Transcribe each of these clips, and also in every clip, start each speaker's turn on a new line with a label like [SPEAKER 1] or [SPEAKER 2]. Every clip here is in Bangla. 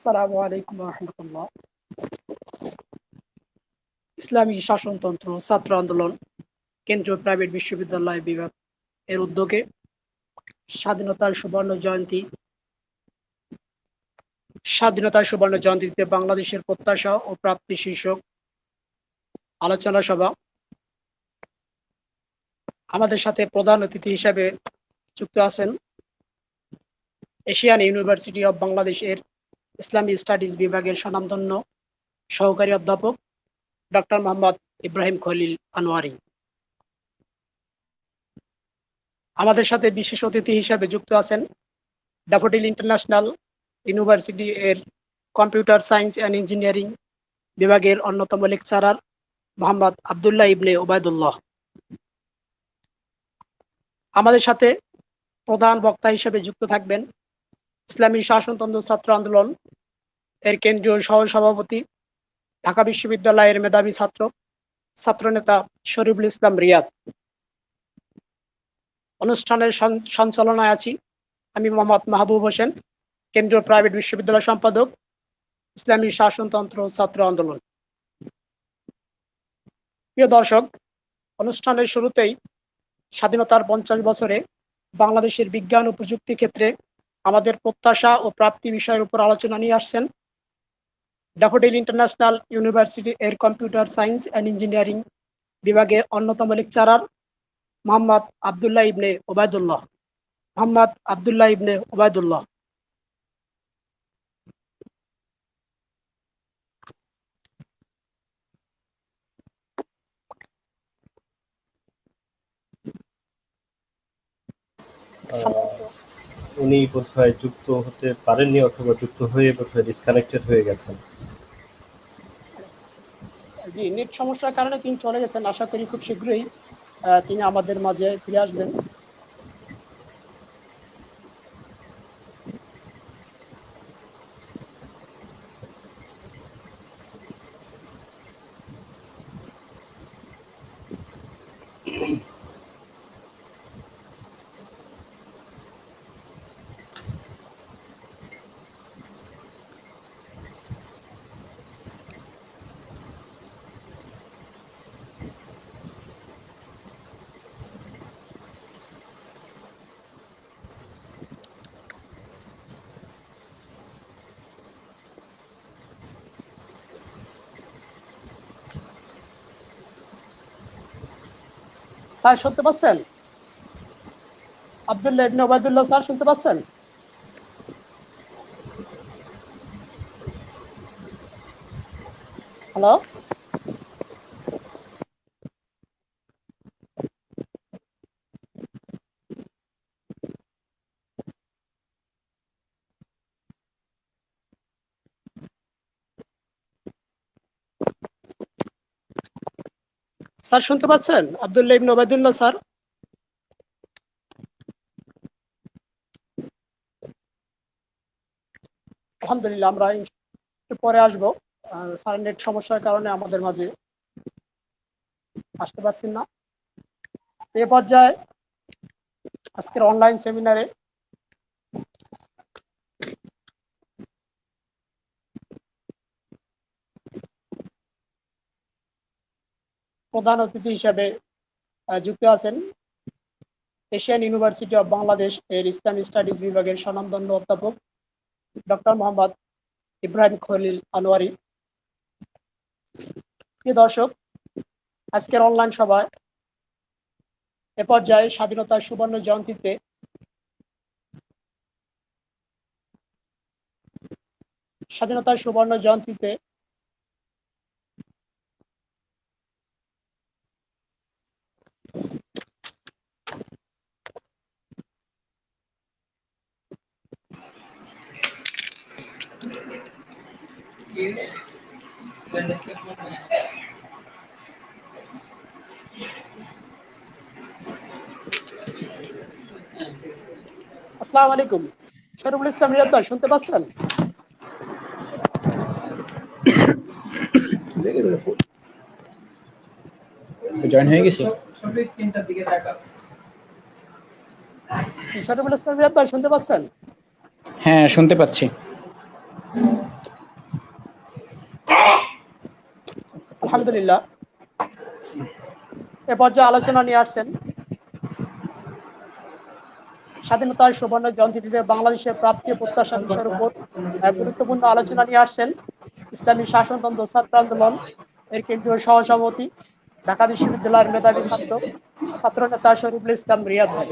[SPEAKER 1] আসসালামু আলাইকুম রহমতুল্লাহ। ইসলামী শাসনতন্ত্র ছাত্র আন্দোলন কেন্দ্রীয় প্রাইভেট বিশ্ববিদ্যালয় বিভাগ এর উদ্যোগে স্বাধীনতার সুবর্ণ জয়ন্তীতে বাংলাদেশের প্রত্যাশা ও প্রাপ্তি শীর্ষক আলোচনা সভা। আমাদের সাথে প্রধান অতিথি হিসেবে যুক্ত আছেন এশিয়ান ইউনিভার্সিটি অব বাংলাদেশ এর ইসলামী স্টাডিজ বিভাগের স্বনামধন্য সহকারী অধ্যাপক ডক্টর মোহাম্মদ ইব্রাহিম খলিল আনোয়ারি। আমাদের সাথে বিশেষ অতিথি হিসেবে যুক্ত আছেন ড্যাফোডিল ইন্টারন্যাশনাল ইউনিভার্সিটি এর কম্পিউটার সায়েন্স অ্যান্ড ইঞ্জিনিয়ারিং বিভাগের অন্যতম লেকচারার মোহাম্মদ আবদুল্লাহ ইবনে ওবায়দুল্লাহ। আমাদের সাথে প্রধান বক্তা হিসেবে যুক্ত থাকবেন ইসলামী শাসনতন্ত্র ছাত্র আন্দোলন এর কেন্দ্রীয় সহসভাপতি, ঢাকা বিশ্ববিদ্যালয়ের মেধাবী ছাত্রনেতা শরীফুল ইসলাম রিয়াদ। অনুষ্ঠানের সঞ্চালনায় আছি আমি মোহাম্মদ মাহবুব হোসেন, কেন্দ্রীয় প্রাইভেট বিশ্ববিদ্যালয় সম্পাদক, ইসলামী শাসনতন্ত্র ছাত্র আন্দোলন। প্রিয় দর্শক, অনুষ্ঠানের শুরুতেই স্বাধীনতার 50 বছরে বাংলাদেশের বিজ্ঞান ও প্রযুক্তি ক্ষেত্রে আমাদের প্রত্যাশা ও প্রাপ্তি বিষয়ের উপর আলোচনা নিয়ে আসছেন ড্যাফোডিল ইন্টারন্যাশনাল ইউনিভার্সিটি এর কম্পিউটার সায়েন্স অ্যান্ড ইঞ্জিনিয়ারিং বিভাগের অন্যতম লেকচারার মোহাম্মদ আবদুল্লাহ ইবনে ওবায়দুল্লাহ।
[SPEAKER 2] উনি বোধহয় যুক্ত হতে পারেননি অথবা যুক্ত হয়ে বোধহয় ডিসকানেক্টেড হয়ে গেছেন।
[SPEAKER 1] জি, নেট সমস্যার কারণে তিনি চলে গেছেন। আশা করি খুব শীঘ্রই তিনি আমাদের মাঝে ফিরে আসবেন। স্যার শুনতে পাচ্ছেন? আবদুল্লাহ ইবনে ওবায়দুল্লাহ স্যার শুনতে পাচ্ছেন? হ্যালো, স্যার শুনতে পাচ্ছেন? আবদুল্লাহ ইবনে ওবায়দুল্লাহ স্যার। আলহামদুলিল্লাহ, আমরা একটু পরে আসবো। স্যার নেট সমস্যার কারণে আমাদের মাঝে আসতে পারছেন না। এ পর্যায়ে আজকের অনলাইন সেমিনারে প্রধান অতিথি হিসেবে যুক্ত আছেন এশিয়ান ইউনিভার্সিটি অব বাংলাদেশ এর ইসলামী স্টাডিজ বিভাগের স্বনামধন্য অধ্যাপক ডক্টর মোহাম্মদ ইব্রাহিম খলিল আনোয়ারি। প্রিয় দর্শক, আজকের অনলাইন সভায় এ পর্যায়ে স্বাধীনতার সুবর্ণ জয়ন্তীতে আসসালামু আলাইকুম, শরীফুল ইসলাম রিয়াদ ভাই শুনতে পাচ্ছেন?
[SPEAKER 3] জয়েন হয়ে গেছে।
[SPEAKER 1] শরীফুল ইসলাম রিয়াদ ভাই শুনতে পাচ্ছেন?
[SPEAKER 3] হ্যাঁ, শুনতে পাচ্ছি।
[SPEAKER 1] আলহামদুলিল্লাহ, এ পর্যায়ে আলোচনা নিয়ে আসছেন স্বাধীনতার সুবর্ণ জয়ন্তীতে বাংলাদেশের প্রাপ্তি ও প্রত্যাশা বিষয়ের উপর গুরুত্বপূর্ণ আলোচনা নিয়ে আসছেন ইসলামী শাসনতন্ত্র ছাত্র আন্দোলন এর কেন্দ্রীয় সহসভাপতি, ঢাকা বিশ্ববিদ্যালয়ের মেধাবী ছাত্রনেতা শরীফুল ইসলাম রিয়াদ ভাই।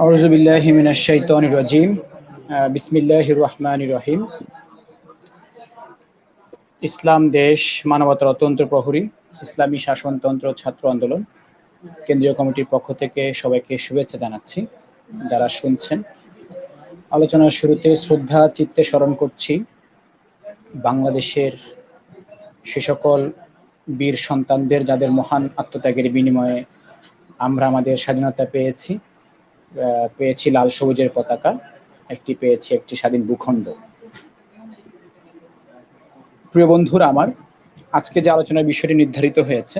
[SPEAKER 3] আউযু বিল্লাহি মিনাশ শাইতানির রাজিম। বিসমিল্লাহির রহমানির রহিম। ইসলাম দেশ মানবতার অতন্ত্র প্রহরী ইসলামী শাসনতন্ত্র ছাত্র আন্দোলন কেন্দ্রীয় কমিটির পক্ষ থেকে সবাইকে শুভেচ্ছা জানাচ্ছি। যারা শুনছেন, আলোচনার শুরুতে শ্রদ্ধা চিত্তে স্মরণ করছি বাংলাদেশের সে সকল বীর সন্তানদের যাদের মহান আত্মত্যাগের বিনিময়ে আমরা আমাদের স্বাধীনতা পেয়েছি। পেয়েছি লাল সবুজের পতাকা, পেয়েছি একটি স্বাধীন ভূখণ্ড। প্রিয় বন্ধুরা আমার, আজকে যে আলোচনার বিষয়টি নির্ধারিত হয়েছে,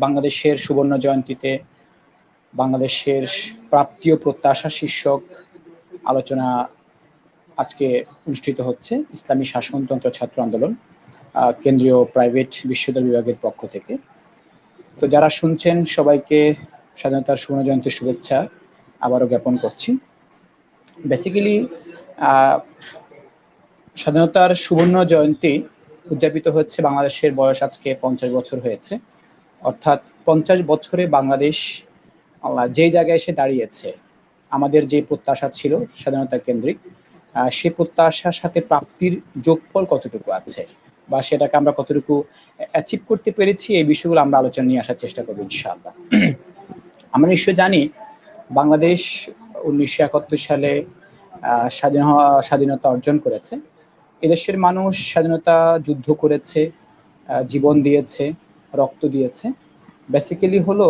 [SPEAKER 3] বাংলাদেশের সুবর্ণ জয়ন্তীতে বাংলাদেশের প্রাপ্তি ও প্রত্যাশা শীর্ষক আলোচনা আজকে অনুষ্ঠিত হচ্ছে ইসলামী শাসনতন্ত্র ছাত্র আন্দোলন কেন্দ্রীয় প্রাইভেট বিশ্ববিদ্যালয় বিভাগের পক্ষ থেকে। তো যারা শুনছেন সবাইকে স্বাধীনতার সুবর্ণ জয়ন্তীর শুভেচ্ছা আবারও জ্ঞাপন করছি। বেসিক্যালি স্বাধীনতার সুবর্ণ জয়ন্তী উদযাপিত হচ্ছে, বাংলাদেশের বয়স আজকে 50 বছর হয়েছে। অর্থাৎ 50 বছরে বাংলাদেশ যে জায়গায় এসে দাঁড়িয়েছে, আমাদের যে প্রত্যাশা ছিল স্বাধীনতা কেন্দ্রিক, সেই প্রত্যাশার সাথে প্রাপ্তির যোগফল কতটুকু আছে বা সেটাকে আমরা কতটুকু অ্যাচিভ করতে পেরেছি, এই বিষয়গুলো আমরা আলোচনা নিয়ে আসার চেষ্টা করবো ইনশাআল্লাহ। আমরা নিশ্চয় জানি বাংলাদেশ 1971 সালে স্বাধীনতা অর্জন করেছে। এদেশের মানুষ স্বাধীনতা যুদ্ধ করেছে, জীবন দিয়েছে, রক্ত দিয়েছে। বেসিক্যালি হলো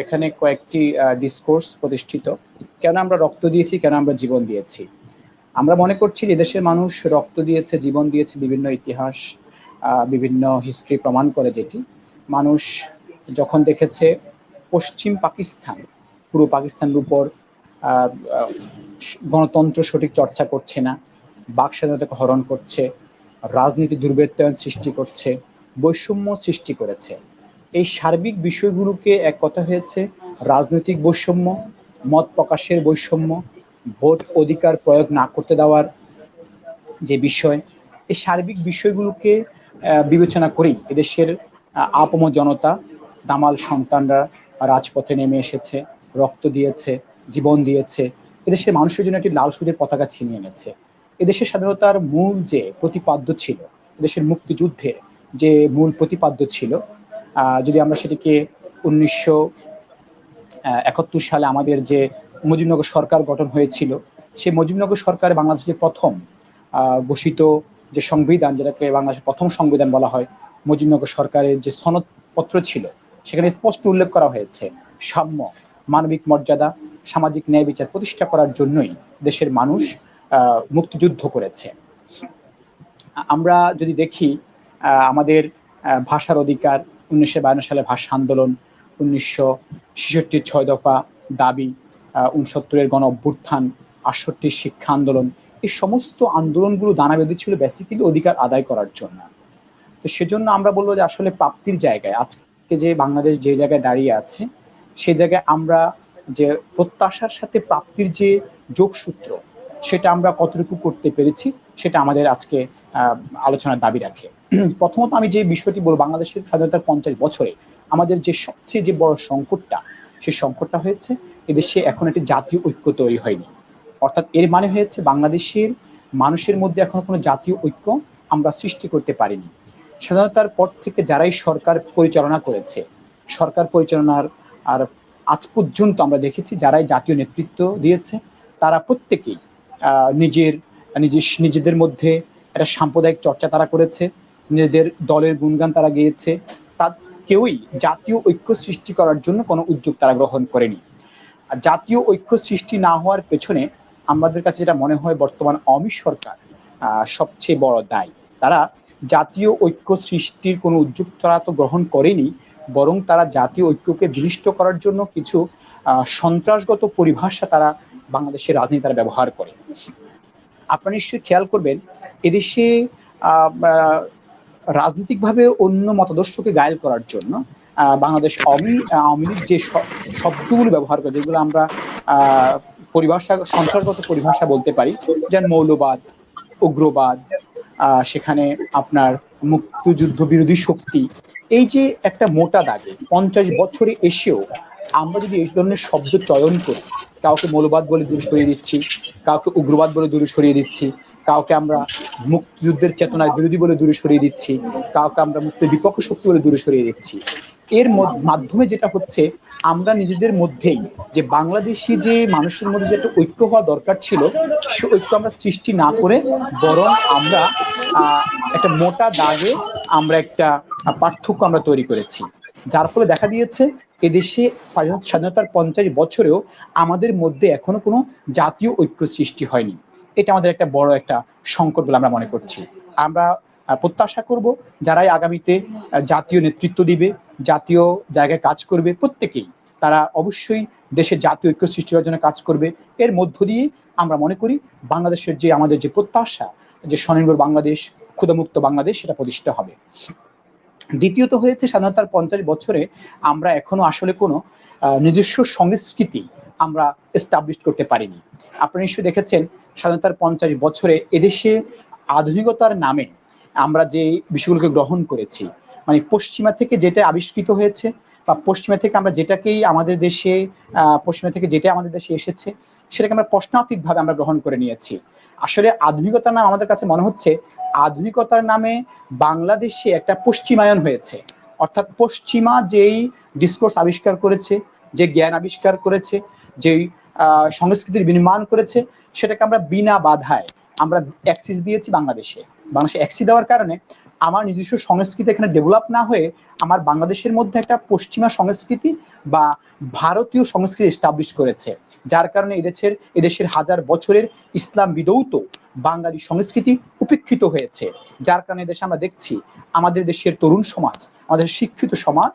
[SPEAKER 3] এখানে কয়েকটি ডিসকোর্স প্রতিষ্ঠিত, কেন আমরা রক্ত দিয়েছি, কেন আমরা জীবন দিয়েছি। আমরা মনে করছি যে দেশের মানুষ রক্ত দিয়েছে, জীবন দিয়েছে, বিভিন্ন ইতিহাস বিভিন্ন হিস্ট্রি প্রমাণ করে যেটি, মানুষ যখন দেখেছে পশ্চিম পাকিস্তান পুরো পাকিস্তানের উপর গণতন্ত্র সঠিক চর্চা করছে না, বাক স্বাধীনতাকে হরণ করছে, রাজনীতি দুর্বৃত্তায়ন সৃষ্টি করছে, বৈষম্য সৃষ্টি করেছে, এই সার্বিক বিষয়গুলোকে এক কথা হয়েছে রাজনৈতিক বৈষম্য, মত প্রকাশের বৈষম্য, ভোট অধিকার প্রয়োগ না করতে দেওয়ার যে বিষয়, এই সার্বিক বিষয়গুলোকে বিবেচনা করেই এদেশের আপম জনতা, দামাল সন্তানরা রাজপথে নেমে এসেছে, রক্ত দিয়েছে, জীবন দিয়েছে, এদেশের মানুষের জন্য একটি লাল সবুজের পতাকা ছিনিয়ে এনেছে। এদেশের স্বাধীনতার মূল যে প্রতিপাদ্য ছিল, এদেশের মুক্তিযুদ্ধের যে মূল প্রতিপাদ্য ছিল, যদি আমরা সেটিকে 1971 সালে আমাদের যে মুজিবনগর সরকার গঠন হয়েছিল, সেই মুজিবনগর সরকার বাংলাদেশের প্রথম ঘোষিত যে সংবিধান, যেটাকে বাংলাদেশের প্রথম সংবিধান বলা হয়, মুজিবনগর সরকারের যে সনদপত্র ছিল, সেখানে স্পষ্ট উল্লেখ করা হয়েছে সাম্য, মানবিক মর্যাদা, সামাজিক ন্যায় বিচার প্রতিষ্ঠা করার জন্যই দেশের মানুষ মুক্তিযুদ্ধ করেছে। আমরা যদি দেখি আমাদের ভাষার অধিকার, 1952 সালে ভাষা আন্দোলন, 1966 6 দফা দাবি, 69 গণ অভ্যুত্থান, 68 শিক্ষা আন্দোলন, এই সমস্ত আন্দোলনগুলো দানা বেঁধেছিল বেসিক্যালি অধিকার আদায় করার জন্য। তো সেজন্য আমরা বলবো যে আসলে প্রাপ্তির জায়গায় আজকে যে বাংলাদেশ যে জায়গায় দাঁড়িয়ে আছে, সেই জায়গায় আমরা যে প্রত্যাশার সাথে প্রাপ্তির যে যোগসূত্র, সেটা আমরা কতটুকু করতে পেরেছি, সেটা আমাদের আজকে আলোচনার দাবি রাখে। প্রথমত আমি যে বিষয়টি বলবো, বাংলাদেশের স্বাধীনতার 50 বছরে আমাদের যে সবচেয়ে যে বড় সংকটটা, সেই সংকটটা হয়েছে এদেশে এখন একটি জাতীয় ঐক্য তৈরি হয়নি। অর্থাৎ এর মানে হয়েছে বাংলাদেশের মানুষের মধ্যে এখনো কোনো জাতীয় ঐক্য আমরা সৃষ্টি করতে পারিনি। স্বাধীনতার পর থেকে যারাই সরকার পরিচালনা করেছে, সরকার পরিচালনার আর আজ পর্যন্ত আমরা দেখেছি যারাই জাতীয় নেতৃত্ব দিয়েছে, তারা প্রত্যেকেই নিজেদের মধ্যে একটা সাম্প্রদায়িক চর্চা তারা করেছে, নিজেদের দলের গুণগান তারা গেয়েছে, তার কেউই জাতীয় ঐক্য সৃষ্টি করার জন্য কোনো উদ্যোগ তারা গ্রহণ করেনি। আর জাতীয় ঐক্য সৃষ্টি না হওয়ার পেছনে আমাদের কাছে যেটা মনে হয়, বর্তমান আওয়ামী সরকার সবচেয়ে বড় দায়ী। তারা জাতীয় ঐক্য সৃষ্টির কোনো উদ্যোগ তারা তো গ্রহণ করেনি, বরং তারা জাতীয় ঐক্যকে বিনষ্ট করার জন্য কিছু সন্ত্রাসগত পরিভাষা তারা বাংলাদেশের রাজনীতি তারা ব্যবহার করে। আপনারা নিশ্চয়ই খেয়াল করবেন এদেশে রাজনৈতিকভাবে অন্য মতাদর্শকে গায়েল করার জন্য বাংলাদেশ আওয়ামী লীগ যে শব্দগুলো ব্যবহার করে, যেগুলো আমরা পরিভাষা সন্ত্রাসগত পরিভাষা বলতে পারি, যেমন মৌলবাদ, উগ্রবাদ, সেখানে আপনার মুক্তিযুদ্ধ বিরোধী শক্তি, এই যে একটা মোটা দাগে 50 বছরে এসেও আমরা যদি এই ধরনের শব্দ চয়ন করি, কাউকে মৌলবাদ বলে দূরে সরিয়ে দিচ্ছি, কাউকে উগ্রবাদ বলে দূরে সরিয়ে দিচ্ছি, কাউকে আমরা মুক্তিযুদ্ধের চেতনার বিরোধী বলে দূরে সরিয়ে দিচ্ছি, কাউকে আমরা মুক্তির বিপক্ষ শক্তি বলে দূরে সরিয়ে দিচ্ছি, এর মাধ্যমে যেটা হচ্ছে আমরা নিজেদের মধ্যেই যে বাংলাদেশি যে মানুষের মধ্যে যে একটা ঐক্য হওয়া দরকার ছিল, সে ঐক্য আমরা সৃষ্টি না করে বরং আমরা একটা মোটা দাগে আমরা একটা পার্থক্য আমরা তৈরি করেছি, যার ফলে দেখা দিয়েছে এদেশে স্বাধীনতার 50 বছরেও আমাদের মধ্যে এখনো কোনো জাতীয় ঐক্য সৃষ্টি হয়নি। এটা আমাদের একটা বড় একটা সংকট বলে আমরা মনে করছি। আমরা প্রত্যাশা করব যারাই আগামীতে জাতীয় নেতৃত্ব দিবে, জাতীয় জায়গায় কাজ করবে, প্রত্যেকেই তারা অবশ্যই দেশের জাতীয় ঐক্য সৃষ্টি করার জন্য কাজ করবে। এর মধ্য দিয়ে আমরা মনে করি বাংলাদেশের যে আমাদের যে প্রত্যাশা, যে স্বনির্ভর বাংলাদেশ, ক্ষুধামুক্ত বাংলাদেশ, সেটা প্রতিষ্ঠা হবে। দ্বিতীয়ত হয়েছে স্বাধীনতার 50 বছরে আমরা এখনো আসলে কোনো নিজস্ব সংস্কৃতি আমরা এস্টাবলিশ করতে পারিনি। আপনারা নিশ্চয়ই দেখেছেন স্বাধীনতার 50 বছরে এদেশে আধুনিকতার নামে আমরা যে বিষয়গুলোকে গ্রহণ করেছি, মানে পশ্চিমা থেকে যেটা আবিষ্কৃত হয়েছে বা পশ্চিমা থেকে আমরা যেটাকেই আমাদের দেশে পশ্চিমা থেকে যেটা আমাদের দেশে এসেছে সেটাকে আমরা প্রশ্নাতীতভাবে আমরা গ্রহণ করে নিয়েছি। আসলে আধুনিকতার নাম আমাদের কাছে মনে হচ্ছে আধুনিকতার নামে বাংলাদেশে একটা পশ্চিমায়ন হয়েছে, অর্থাৎ পশ্চিমা যেই ডিসকোর্স আবিষ্কার করেছে, যে জ্ঞান আবিষ্কার করেছে, যেই সংস্কৃতির বিনির্মাণ করেছে, সেটাকে আমরা বিনা বাধায় আমরা অ্যাক্সেস দিয়েছি বাংলাদেশে অ্যাক্সেস দেওয়ার কারণে আমার নিজস্ব সংস্কৃতি এখানে ডেভেলপ না হয়ে আমার বাংলাদেশের মধ্যে একটা পশ্চিমা সংস্কৃতি বা ভারতীয় সংস্কৃতি এস্টাবলিশ করেছে, যার কারণে এদেশের হাজার বছরের ইসলাম বিদৌত বাঙালি সংস্কৃতি উপেক্ষিত হয়েছে। যার কারণে দেশে আমরা দেখছি আমাদের দেশের তরুণ সমাজ, আমাদের শিক্ষিত সমাজ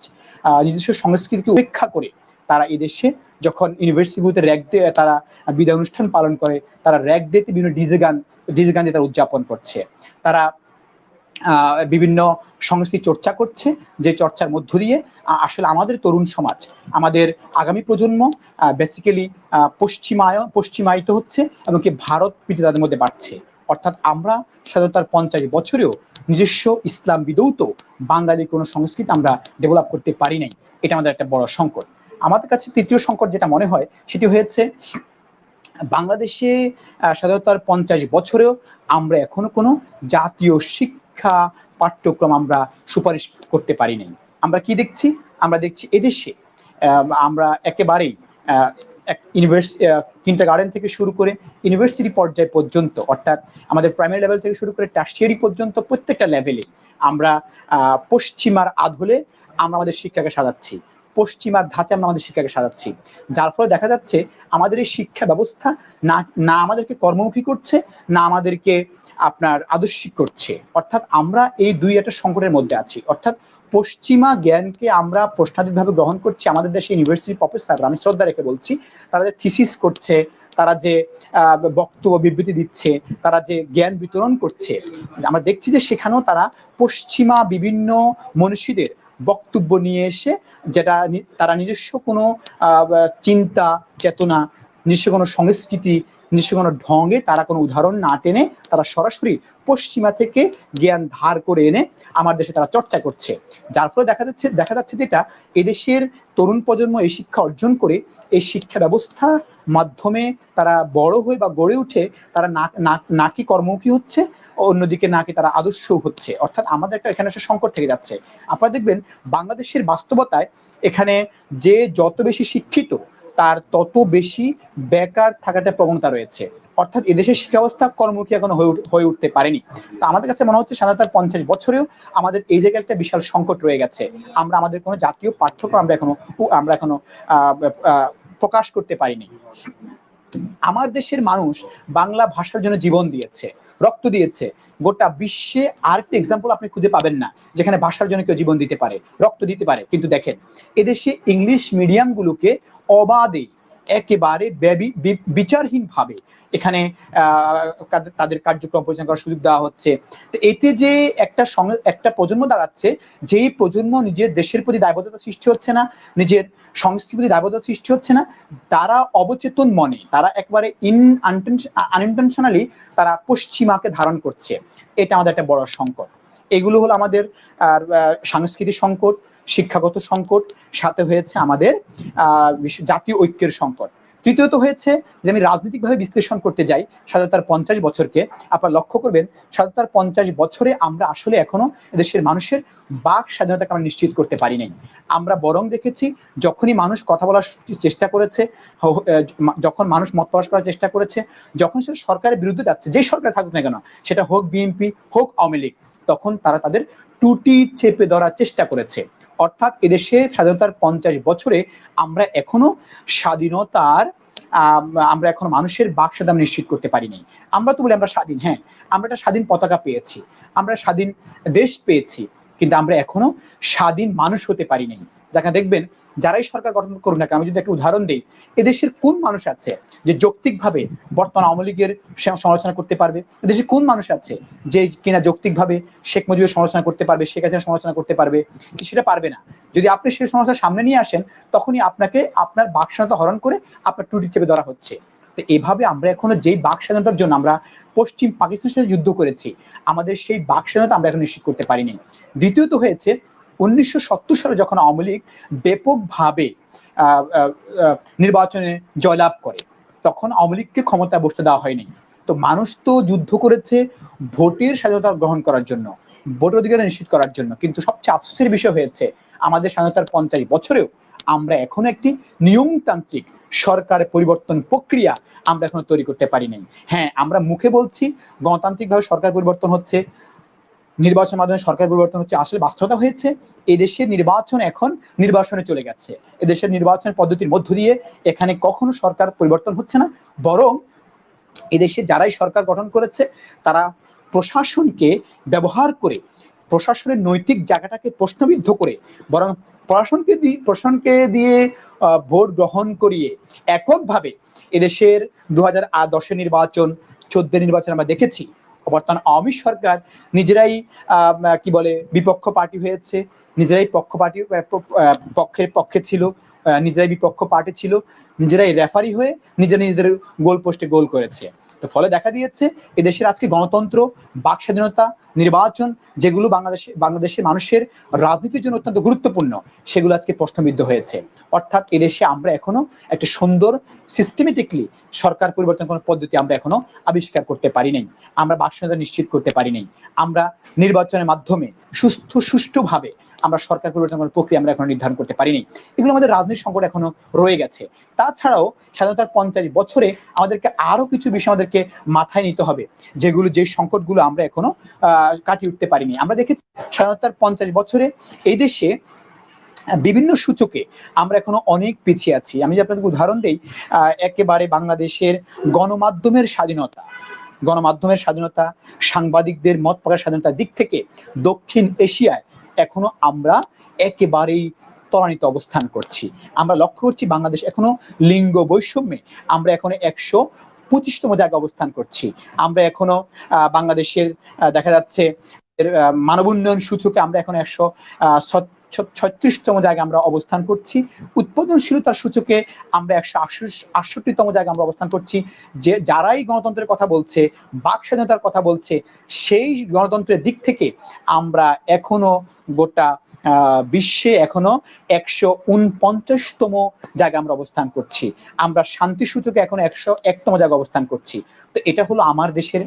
[SPEAKER 3] নিজস্ব সংস্কৃতিকে উপেক্ষা করে তারা এদেশে যখন ইউনিভার্সিটিগুলোতে র্যাগ ডে তারা বিদায় অনুষ্ঠান পালন করে, তারা র্যাগ ডেতে বিভিন্ন ডিজে গান দিয়ে তারা উদযাপন করছে, তারা বিভিন্ন সংস্কৃতি চর্চা করছে, যে চর্চার মধ্য দিয়ে আসলে আমাদের তরুণ সমাজ, আমাদের আগামী প্রজন্ম বেসিক্যালি পশ্চিমায়িত হচ্ছে এবং কি ভারত প্রীতি তাদের মধ্যে বাড়ছে। অর্থাৎ আমরা স্বাধীনতার 50 বছরেও নিজস্ব ইসলাম বিদৌত বাঙালি কোনো সংস্কৃতি আমরা ডেভেলপ করতে পারি নাই। এটা আমাদের একটা বড় সংকট। আমাদের কাছে তৃতীয় সংকট যেটা মনে হয় সেটি হয়েছে বাংলাদেশে স্বাধীনতার 50 বছরেও আমরা এখনো কোনো জাতীয় শিক্ষা পাঠ্যক্রম আমরা সুপারিশ করতে পারি নাই। আমরা কি দেখছি? আমরা দেখছি এদেশে আমরা একেবারেই কিন্ডারগার্টেন থেকে শুরু করে ইউনিভার্সিটি পর্যায় পর্যন্ত, অর্থাৎ আমাদের প্রাইমারি লেভেল থেকে শুরু করে টারশিয়ারি পর্যন্ত প্রত্যেকটা লেভেলে আমরা পশ্চিমার আদলে আমরা আমাদের শিক্ষাকে সাজাচ্ছি, পশ্চিমার ধাঁচে আমরা আমাদের শিক্ষাকে সাজাচ্ছি, যার ফলে দেখা যাচ্ছে আমাদের এই শিক্ষা ব্যবস্থা না আমাদেরকে কর্মমুখী করছে, না আমাদেরকে আপনার আদর্শিক করছে। অর্থাৎ আমরা এই দুই একটা সংকটের মধ্যে আছি। অর্থাৎ পশ্চিমা জ্ঞানকে আমরা প্রশ্নাতীতভাবে গ্রহণ করছি। আমাদের দেশে ইউনিভার্সিটি প্রফেসর, আমি শ্রদ্ধা রেখে বলছি, তারা যে থিসিস করছে, তারা যে বক্তব্য বিবৃতি দিচ্ছে, তারা যে জ্ঞান বিতরণ করছে, আমরা দেখছি যে সেখানেও তারা পশ্চিমা বিভিন্ন মনীষীদের বক্তব্য নিয়ে এসে যেটা তারা নিজস্ব কোনো চিন্তা চেতনা, নিজস্ব কোনো সংস্কৃতি, নিজস্ব কোনো ঢঙে তারা কোনো উদাহরণ না টেনে তারা সরাসরি পশ্চিমা থেকে জ্ঞান ধার করে এনে আমার দেশে তারা চর্চা করছে। যার ফলে দেখা যাচ্ছে যেটা এদেশের তরুণ প্রজন্ম এই শিক্ষা অর্জন করে এই শিক্ষা ব্যবস্থা মাধ্যমে তারা বড় হয়ে বা গড়ে উঠে তারা নাকি কর্মমুখী হচ্ছে, অন্যদিকে নাকি তারা আদর্শ হচ্ছে। অর্থাৎ আমাদের এখানে একটা সংকট থেকে যাচ্ছে। আপনারা দেখবেন বাংলাদেশের বাস্তবতায় এখানে যে যত বেশি শিক্ষিত তার তত বেশি বেকার থাকাটা প্রবণতা রয়েছে। অর্থাৎ এদেশের শিক্ষা ব্যবস্থা কর্মমুখী এখনো হয়ে উঠতে পারেনি। তো আমাদের কাছে মনে হচ্ছে স্বাধীনতার 50 বছরেও আমাদের এই জায়গায় একটা বিশাল সংকট রয়ে গেছে। আমরা আমাদের কোনো জাতীয় পাঠ্যক্রম আমরা এখনো প্রকাশ করতে পারিনি। আমার দেশের মানুষ বাংলা ভাষার জন্য জীবন দিয়েছে, রক্ত দিয়েছে। গোটা বিশ্বে আরেকটা এক্সাম্পল আপনি খুঁজে পাবেন না যেখানে ভাষার জন্য কেউ জীবন দিতে পারে, রক্ত দিতে পারে। কিন্তু দেখেন এদেশে ইংলিশ মিডিয়াম গুলোকে অবাধে একেবারে বিচারহীনভাবে এখানে তাদের কার্যক্রম পরিচালনা করার সুযোগ দেওয়া হচ্ছে। তো এতে যে একটা প্রজন্ম দাঁড়াচ্ছে, যেই প্রজন্ম নিজের দেশের প্রতি দায়বদ্ধতা সৃষ্টি হচ্ছে না, নিজের সংস্কৃতির প্রতি দায়বদ্ধতা সৃষ্টি হচ্ছে না, তারা অবচেতন মনে, তারা একবারে আনইনটেনশনালি তারা পশ্চিমাকে ধারণ করছে। এটা আমাদের একটা বড় সংকট। এগুলো হলো আমাদের সাংস্কৃতিক সংকট, শিক্ষাগত সংকট, সাথে হয়েছে আমাদের জাতীয় ঐক্যের সংকট। তৃতীয়ত হয়েছে যে আমি রাজনৈতিকভাবে বিশ্লেষণ করতে যাই স্বাধীনতার 50 বছরকে, আপনারা লক্ষ্য করবেন স্বাধীনতার 50 বছরে আমরা আসলে এখনো দেশের মানুষের বাক স্বাধীনতাকে আমরা নিশ্চিত করতে পারি নাই। আমরা বরং দেখেছি যখনই মানুষ কথা বলার চেষ্টা করেছে, যখন মানুষ মত প্রকাশ করার চেষ্টা করেছে, যখন সেটা সরকারের বিরুদ্ধে যাচ্ছে, যে সরকার থাকুক না কেন, সেটা হোক বিএনপি হোক আওয়ামী লীগ, তখন তারা তাদের টুটি চেপে ধরার চেষ্টা করেছে। অর্থাৎ এদেশে স্বাধীনতার 50 বছরে আমরা এখনো আমরা এখনো মানুষের বাক স্বাধীনতা নিশ্চিত করতে পারিনি। আমরা তো বলি আমরা স্বাধীন, হ্যাঁ আমরা একটা স্বাধীন পতাকা পেয়েছি, আমরা স্বাধীন দেশ পেয়েছি, কিন্তু আমরা এখনো স্বাধীন মানুষ হতে পারিনি। যাকে দেখবেন যারাই সরকার গঠন করুন না, আমি যদি একটা উদাহরণ দিই, এদেশের কোন মানুষ আছে যে যৌক্তিকভাবে বর্তমান আওয়ামী লীগের সমালোচনা করতে পারবে? এদেশে কোন মানুষ আছে যে কিনা যৌক্তিকভাবে শেখ মুজিবের সমালোচনা করতে পারবে, শেখ হাসিনার সমালোচনা করতে পারবে? সেটা পারবে না। যদি আপনি সেই সমালোচনা সামনে নিয়ে আসেন, তখনই আপনাকে আপনার বাক স্বাধীনতা হরণ করে আপনার টুটি চেপে ধরা হচ্ছে। তো এভাবে আমরা এখনো যেই বাক স্বাধীনতার জন্য আমরা পশ্চিম পাকিস্তানের সাথে যুদ্ধ করেছি, আমাদের সেই বাক স্বাধীনতা আমরা এখন নিশ্চিত করতে পারিনি। দ্বিতীয়ত হয়েছে 1970 সালে যখন আওয়ামী লীগ ব্যাপকভাবে নির্বাচনে জয়লাভ করে, তখন আওয়ামী লীগকে ক্ষমতায় বসতে দেওয়া হয়নি। তো মানুষ তো যুদ্ধ করেছে ভোটের স্বাধীনতা গ্রহণ করার জন্য, ভোটের অধিকার নিশ্চিত করার জন্য, কিন্তু সবচেয়ে আফসোসের বিষয় হয়েছে আমাদের স্বাধীনতার 50 বছরেও আমরা এখনো একটি নিয়মতান্ত্রিক সরকার পরিবর্তন প্রক্রিয়া আমরা এখনো তৈরি করতে পারি নাই। হ্যাঁ, আমরা মুখে বলছি গণতান্ত্রিকভাবে সরকার পরিবর্তন হচ্ছে, নির্বাচনের মাধ্যমে সরকার পরিবর্তন হচ্ছে, আসলে বাস্তবতা হয়েছে এদেশের নির্বাচন এখন নির্বাসনে চলে গেছে। এদেশের নির্বাচন পদ্ধতির মধ্য দিয়ে এখানে কখনো সরকার পরিবর্তন হচ্ছে না, বরং এদেশে যারাই সরকার গঠন করেছে তারা প্রশাসনকে ব্যবহার করে, প্রশাসনের নৈতিক জায়গাটাকে প্রশ্নবিদ্ধ করে, বরং প্রশাসনকে দিয়ে ভোট গ্রহণ করিয়ে এককভাবে এদেশের 2010 নির্বাচন, 14 নির্বাচন আমরা দেখেছি। বর্তমান আওয়ামী সরকার নিজেরাই কি বলে বিপক্ষ পার্টি হয়েছে, নিজেরাই পক্ষের পক্ষে ছিল, নিজেরাই বিপক্ষ পার্টি ছিল, নিজেরাই রেফারি হয়ে নিজেদের গোল পোস্টে গোল করেছে। তো ফলে দেখা দিয়েছে এদেশের আজকে গণতন্ত্র, বাক স্বাধীনতা, নির্বাচন, যেগুলো বাংলাদেশের মানুষের রাজনীতির জন্য অত্যন্ত গুরুত্বপূর্ণ, সেগুলো আজকে প্রশ্নবিদ্ধ হয়েছে। অর্থাৎ এদেশে আমরা এখনো একটা সুন্দর সিস্টেমেটিকলি সরকার পরিবর্তন করার পদ্ধতি আমরা এখনো আবিষ্কার করতে পারি নাই, আমরা বাক স্বাধীনতা নিশ্চিত করতে পারি নাই, আমরা নির্বাচনের মাধ্যমে সুষ্ঠুভাবে আমরা সরকার পরিবর্তন করার প্রক্রিয়া আমরা এখনো নির্ধারণ করতে পারিনি। এগুলো আমাদের রাজনৈতিক সংকট এখনো রয়ে গেছে। তাছাড়াও স্বাধীনতার 50 বছরে আমাদেরকে আরো কিছু বিষয় আমাদেরকে মাথায় নিতে হবে, যে সংকটগুলো আমরা এখনো কাটিয়ে উঠতে পারিনি। আমরা দেখেছি স্বাধীনতার 50 বছরে এই দেশে বিভিন্ন সূচকে আমরা এখনো অনেক পিছিয়ে আছি। আমি যদি আপনাদের উদাহরণ দিই, একেবারে বাংলাদেশের গণমাধ্যমের স্বাধীনতা, সাংবাদিকদের মত প্রকাশের স্বাধীনতার দিক থেকে দক্ষিণ এশিয়ায় এখনো আমরা একেবারেই ত্বরান্বিত অবস্থান করছি। আমরা লক্ষ্য করছি বাংলাদেশ এখনো লিঙ্গ বৈষম্যে আমরা এখনো 125তম জায়গায় অবস্থান করছি। আমরা এখনো বাংলাদেশের দেখা যাচ্ছে মানব উন্নয়ন সূচকে আমরা এখন 136তম জায়গায় আমরা অবস্থান করছি। উৎপাদনশীলতার সূচকে আমরা 168তম জায়গায় আমরা অবস্থান করছি। যে যারাই গণতন্ত্রের কথা বলছে, বাক স্বাধীনতার কথা বলছে, সেই গণতন্ত্রের দিক থেকে আমরা এখনো গোটা বিশ্বে এখনো 149তম জায়গায় আমরা অবস্থান করছি। আমরা শান্তি সূচকে এখন 101তম জায়গায় অবস্থান করছি। তো এটা হলো আমার দেশের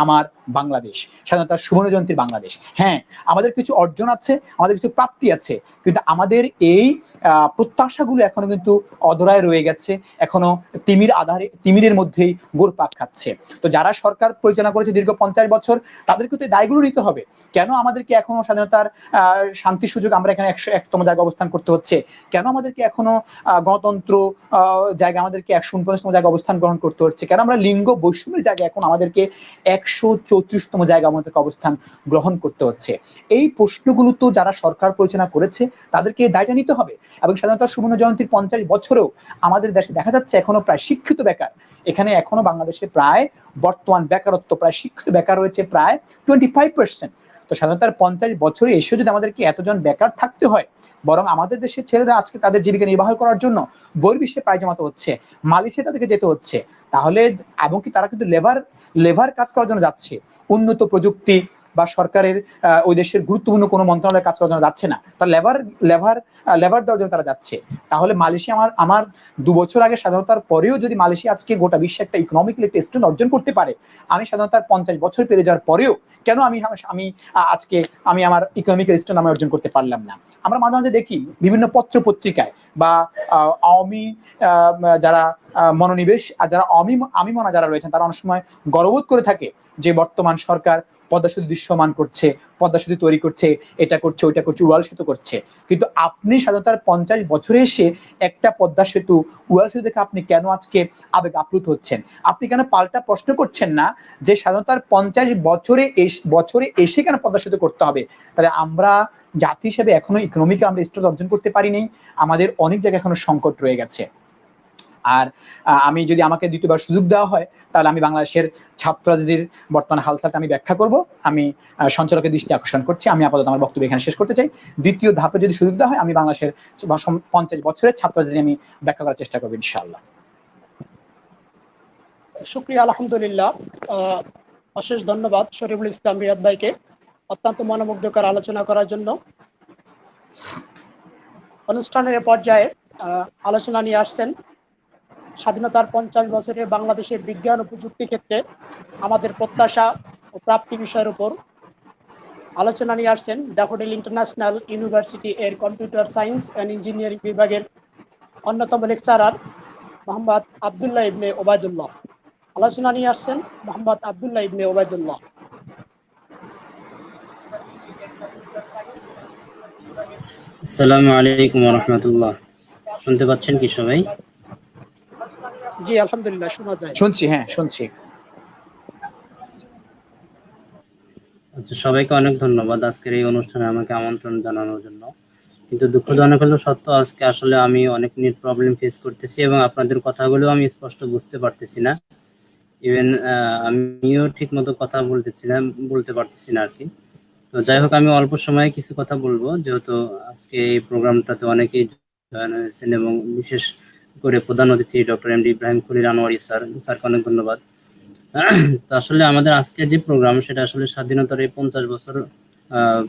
[SPEAKER 3] আমার বাংলাদেশ, স্বাধীনতার সুবর্ণ জয়ন্তীর বাংলাদেশ। হ্যাঁ, আমাদের কিছু অর্জন আছে, আমাদের কিছু প্রাপ্তি আছে, কিন্তু আমাদের এই প্রত্যাশাগুলো এখনো কিন্তু অধরায় রয়ে গেছে, এখনো তিমিরের মধ্যেই গোরপাক খাচ্ছে। তো যারা সরকার পরিচালনা করেছে দীর্ঘ 50 বছর, তাদেরকে তো দায়গুলো নিতে হবে। কেন আমাদেরকে এখনো স্বাধীনতার শান্তি সুযোগ আমরা এখানে 101তম জায়গায় অবস্থান করতে হচ্ছে? কেন আমাদেরকে এখনো গণতন্ত্র আমাদেরকে 149তম জায়গায় অবস্থান গ্রহণ করতে হচ্ছে? কেন আমরা লিঙ্গ বৈষম্যের জায়গায় এখন আমাদেরকে 140 34তম জায়গা আমাদেরকে অবস্থান গ্রহণ করতে হচ্ছে। এই প্রশ্নগুলো তো যারা সরকার পরিচালনা করেছে তাদেরকে দায়টা নিতে হবে। এবং স্বাধীনতা সুবর্ণ জয়ন্তীর 50 বছরেও আমাদের দেশে দেখা যাচ্ছে এখনো প্রায় শিক্ষিত বেকার, এখানে এখনো বাংলাদেশে প্রায় বর্তমান বেকারত্ব প্রায় শিক্ষিত বেকার রয়েছে প্রায় 25%। তো স্বাধীনতার 50 বছরে এসেও যদি আমাদেরকে এতজন বেকার থাকতে হয়, বরং আমাদের দেশের ছেলেরা আজকে তাদের জীবিকা নির্বাহ করার জন্য বহির্বিশ্বে পাড়ি জমাতে হচ্ছে, মালয়েশিয়া তাদেরকে যেতে হচ্ছে, তাহলে এবং কি তারা কিন্তু লেবার কাজ করার জন্য যাচ্ছে, উন্নত প্রযুক্তি বা সরকারের ওই দেশের গুরুত্বপূর্ণ কোনো মন্ত্রণালয়ে কাজ করার জন্য যাচ্ছে না, তার লেবার দেওয়ার জন্য তারা যাচ্ছে। তাহলে মালয়েশিয়া আমার 2 বছর আগে স্বাধীনতার পরেও যদি মালয়েশিয়া আজকে গোটা বিশ্বে একটা ইকোনমিক্যালি একটা স্ট্যান্ড অর্জন করতে পারে, আমি স্বাধীনতার 50 বছর পেরিয়ে যাওয়ার পরেও কেন আজকে আমি আমার ইকোনমিক্যাল স্ট্যান্ড আমি অর্জন করতে পারলাম না? আমরা মাঝে মাঝে দেখি বিভিন্ন পত্র পত্রিকায় বা আওয়ামী যারা মনোনিবেশ আর যারা আমি মনা যারা রয়েছেন তারা অনেক সময় গর্ববোধ করে থাকে যে বর্তমান সরকার পদ্মা সেতু দৃশ্যমান করছে, পদ্মা সেতু তৈরি করছে, এটা করছে, ওইটা করছে, উড়াল সেতু করছে। কিন্তু আপনি স্বাধীনতার 50 বছরে এসে একটা পদ্মা সেতু, উড়াল সেতু দেখে আপনি কেন আজকে আবেগ আপ্লুত হচ্ছেন? আপনি কেন পাল্টা প্রশ্ন করছেন না যে স্বাধীনতার 50 বছরে এসে কেন পদ্মা সেতু করতে হবে? তাহলে আমরা জাতি হিসেবে এখনো ইকোনমিকে আমরা স্ট্যান্ড অর্জন করতে পারিনি, আমাদের অনেক জায়গায় এখনো সংকট রয়ে গেছে। আর আমি যদি আমাকে দ্বিতীয়বার সুযোগ দেওয়া হয় তাহলে আমি বাংলাদেশের ছাত্রদের বর্তমান হালচালটা আমি ব্যাখ্যা করব। আমি সঞ্চালকের দৃষ্টি আকর্ষণ করছি, আমি আপাতত আমার বক্তব্য এখানে শেষ করতে চাই। দ্বিতীয় ধাপে যদি সুযোগ দেওয়া হয় আমি বাংলাদেশের 50 বছরের ছাত্রদের আমি ব্যাখ্যা করার চেষ্টা করবো ইনশাআল্লাহ।
[SPEAKER 1] শুকরিয়া, আলহামদুলিল্লাহ। অশেষ ধন্যবাদ শরীফুল ইসলাম রিয়াদ ভাইকে অত্যন্ত মনোমুগ্ধকর আলোচনা করার জন্য। অনুষ্ঠানের পর্যায়ে আলোচনা নিয়ে আসছেন স্বাধীনতার 50 বছরে বাংলাদেশের বিজ্ঞান ও প্রযুক্তি ক্ষেত্রে আমাদের প্রত্যাশা ও প্রাপ্তি বিষয়ের উপর আলোচনা নিয়ে আসছেন ড্যাফোডিল ইন্টারন্যাশনাল ইউনিভার্সিটি এর কম্পিউটার সায়েন্স অ্যান্ড ইঞ্জিনিয়ারিং বিভাগের অন্যতম লেকচারার মোহাম্মদ আবদুল্লাহ ইবনে ওবায়দুল্লাহ। আলোচনা নিয়ে আসছেন মোহাম্মদ আবদুল্লাহ ইবনে ওবায়দুল্লাহ।
[SPEAKER 4] আসসালামু আলাইকুম ওয়া রাহমাতুল্লাহ। শুনতে পাচ্ছেন কি সবাই?
[SPEAKER 1] জি আলহামদুলিল্লাহ, শোনা যায়।
[SPEAKER 3] শুনছি, হ্যাঁ শুনছি।
[SPEAKER 4] আচ্ছা, সবাইকে অনেক ধন্যবাদ আজকের এই অনুষ্ঠানে আমাকে আমন্ত্রণ জানানোর জন্য। কিন্তু দুঃখজনক হলো সত্য, আজকে আসলে আমি অনেক নেট প্রবলেম ফেস করতেছি এবং আপনাদের কথাগুলো আমি স্পষ্ট বুঝতে পারতেছি না। ইভেন আমিও ঠিক মতো কথা বলতে পারতেছি না আর কি। তো যাই হোক, আমি অল্প সময়ে কিছু কথা বলবো, যেহেতু আজকে এই প্রোগ্রামটাতে অনেকেই জয়েন হয়েছেন এবং বিশেষ করে প্রধান অতিথি ডক্টর এমডি ইব্রাহিম খলিল আনোয়ারি স্যারকে অনেক ধন্যবাদ। তো আসলে আমাদের আজকে যে প্রোগ্রাম সেটা আসলে স্বাধীনতার এই 50 বছর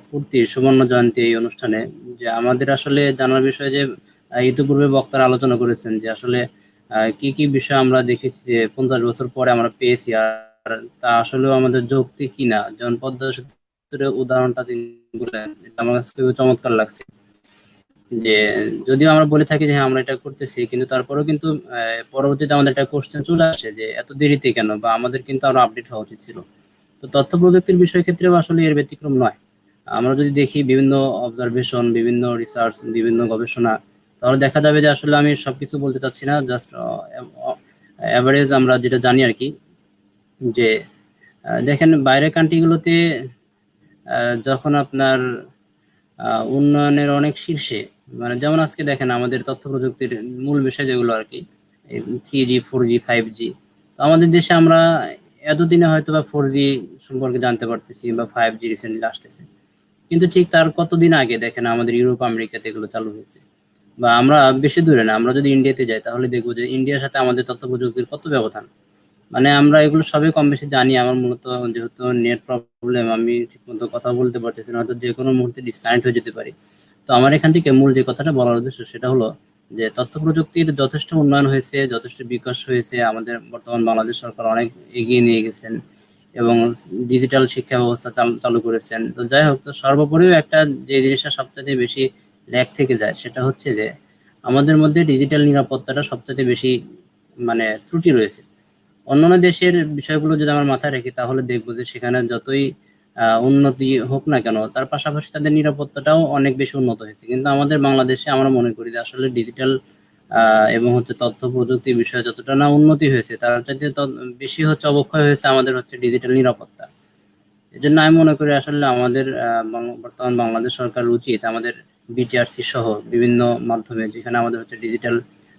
[SPEAKER 4] পূর্তি সুবর্ণ জয়ন্তী এই অনুষ্ঠানে যে আমাদের আসলে জানার বিষয় যে ইতিপূর্বে বক্তারা আলোচনা করেছেন যে আসলে কি কি বিষয় আমরা দেখেছি যে 50 বছর পরে আমরা পেয়েছি, আর তা আসলেও আমাদের যৌক্তিক কিনা। যেমন পদ্মা সেতুর উদাহরণটা তিনি বললেন, এটা আমার কাছে খুবই চমৎকার লাগছে। যে যদিও আমরা বলে থাকি যে হ্যাঁ আমরা এটা করতেছি, কিন্তু তারপরেও কিন্তু পরবর্তীতে আমাদের একটা কোশ্চেন চলে আসে যে এত দেরিতে কেন, বা আমাদের কিন্তু আরো আপডেট হওয়া উচিত ছিল। তো তথ্য প্রযুক্তির বিষয় ক্ষেত্রেও আসলে এর ব্যতিক্রম নয়। আমরা যদি দেখি বিভিন্ন অবজারভেশন, বিভিন্ন রিসার্চ, বিভিন্ন গবেষণা, তাহলে দেখা যাবে যে আসলে আমি সবকিছু বলতে চাচ্ছি না, জাস্ট অ্যাভারেজ আমরা যেটা জানি আর কি। যে দেখেন বাইরের কান্ট্রিগুলোতে যখন আপনার উন্নয়নের অনেক শীর্ষে, মানে যেমন আজকে দেখেন আমাদের তথ্য প্রযুক্তির মূল বিষয় যেগুলো আর কি, 3G 4G 5G, তো আমাদের দেশে আমরা এতদিনে হয়তো বা 4G সম্পর্কে জানতে পারতেছি বা 5G রিসেন্টলি আসতেছে, কিন্তু ঠিক তার কতদিন আগে দেখেন আমাদের ইউরোপ আমেরিকাতে এগুলো চালু হয়েছে। বা আমরা বেশি দূরে না, আমরা যদি ইন্ডিয়াতে যাই তাহলে দেখবো যে ইন্ডিয়ার সাথে আমাদের তথ্য প্রযুক্তির কত ব্যবধান। মানে আমরা এগুলো সবই কম বেশি জানি। আমার মূলত যেহেতু নেট প্রবলেম, আমি ঠিক মতো কথা বলতে পারতেছি না, হয়তো যে কোনো মুহূর্তে ডিসকানেক্ট হয়ে যেতে পারি। তো আমার এখান থেকে মূল যে কথাটা বলার উদ্দেশ্য সেটা হলো যে তথ্য প্রযুক্তির যথেষ্ট উন্নয়ন হয়েছে, যথেষ্ট বিকাশ হয়েছে। আমাদের বর্তমান বাংলাদেশ সরকার অনেক এগিয়ে নিয়ে গেছেন এবং ডিজিটাল শিক্ষা ব্যবস্থা চালু করেছেন। তো যাই হোক, তো সর্বোপরিও একটা যে জিনিসটা সবচেয়ে বেশি ল্যাগ থেকে যায় সেটা হচ্ছে যে আমাদের মধ্যে ডিজিটাল নিরাপত্তাটা সবচেয়ে বেশি মানে ত্রুটি রয়েছে। অন্যান্য দেশের বিষয়গুলো যদি আমরা মাথায় রাখি তাহলে দেখবো যে সেখানে যতই উন্নতি হোক না কেন, তার পাশাপাশি তাদের নিরাপত্তাটাও অনেক বেশি উন্নত হয়েছে। কিন্তু আমাদের বাংলাদেশে আমরা মনে করি যে আসলে ডিজিটাল এবং তথ্য প্রযুক্তির বিষয়ে যতটা না উন্নতি হয়েছে, তার চাইতে বেশি অবক্ষয় হয়েছে আমাদের ডিজিটাল নিরাপত্তা। এজন্য আমি মনে করি আসলে আমাদের বর্তমান বাংলাদেশ সরকার উচিত আমাদের বিটিআরসি সহ বিভিন্ন মাধ্যমে যেখানে আমাদের হচ্ছে ডিজিটাল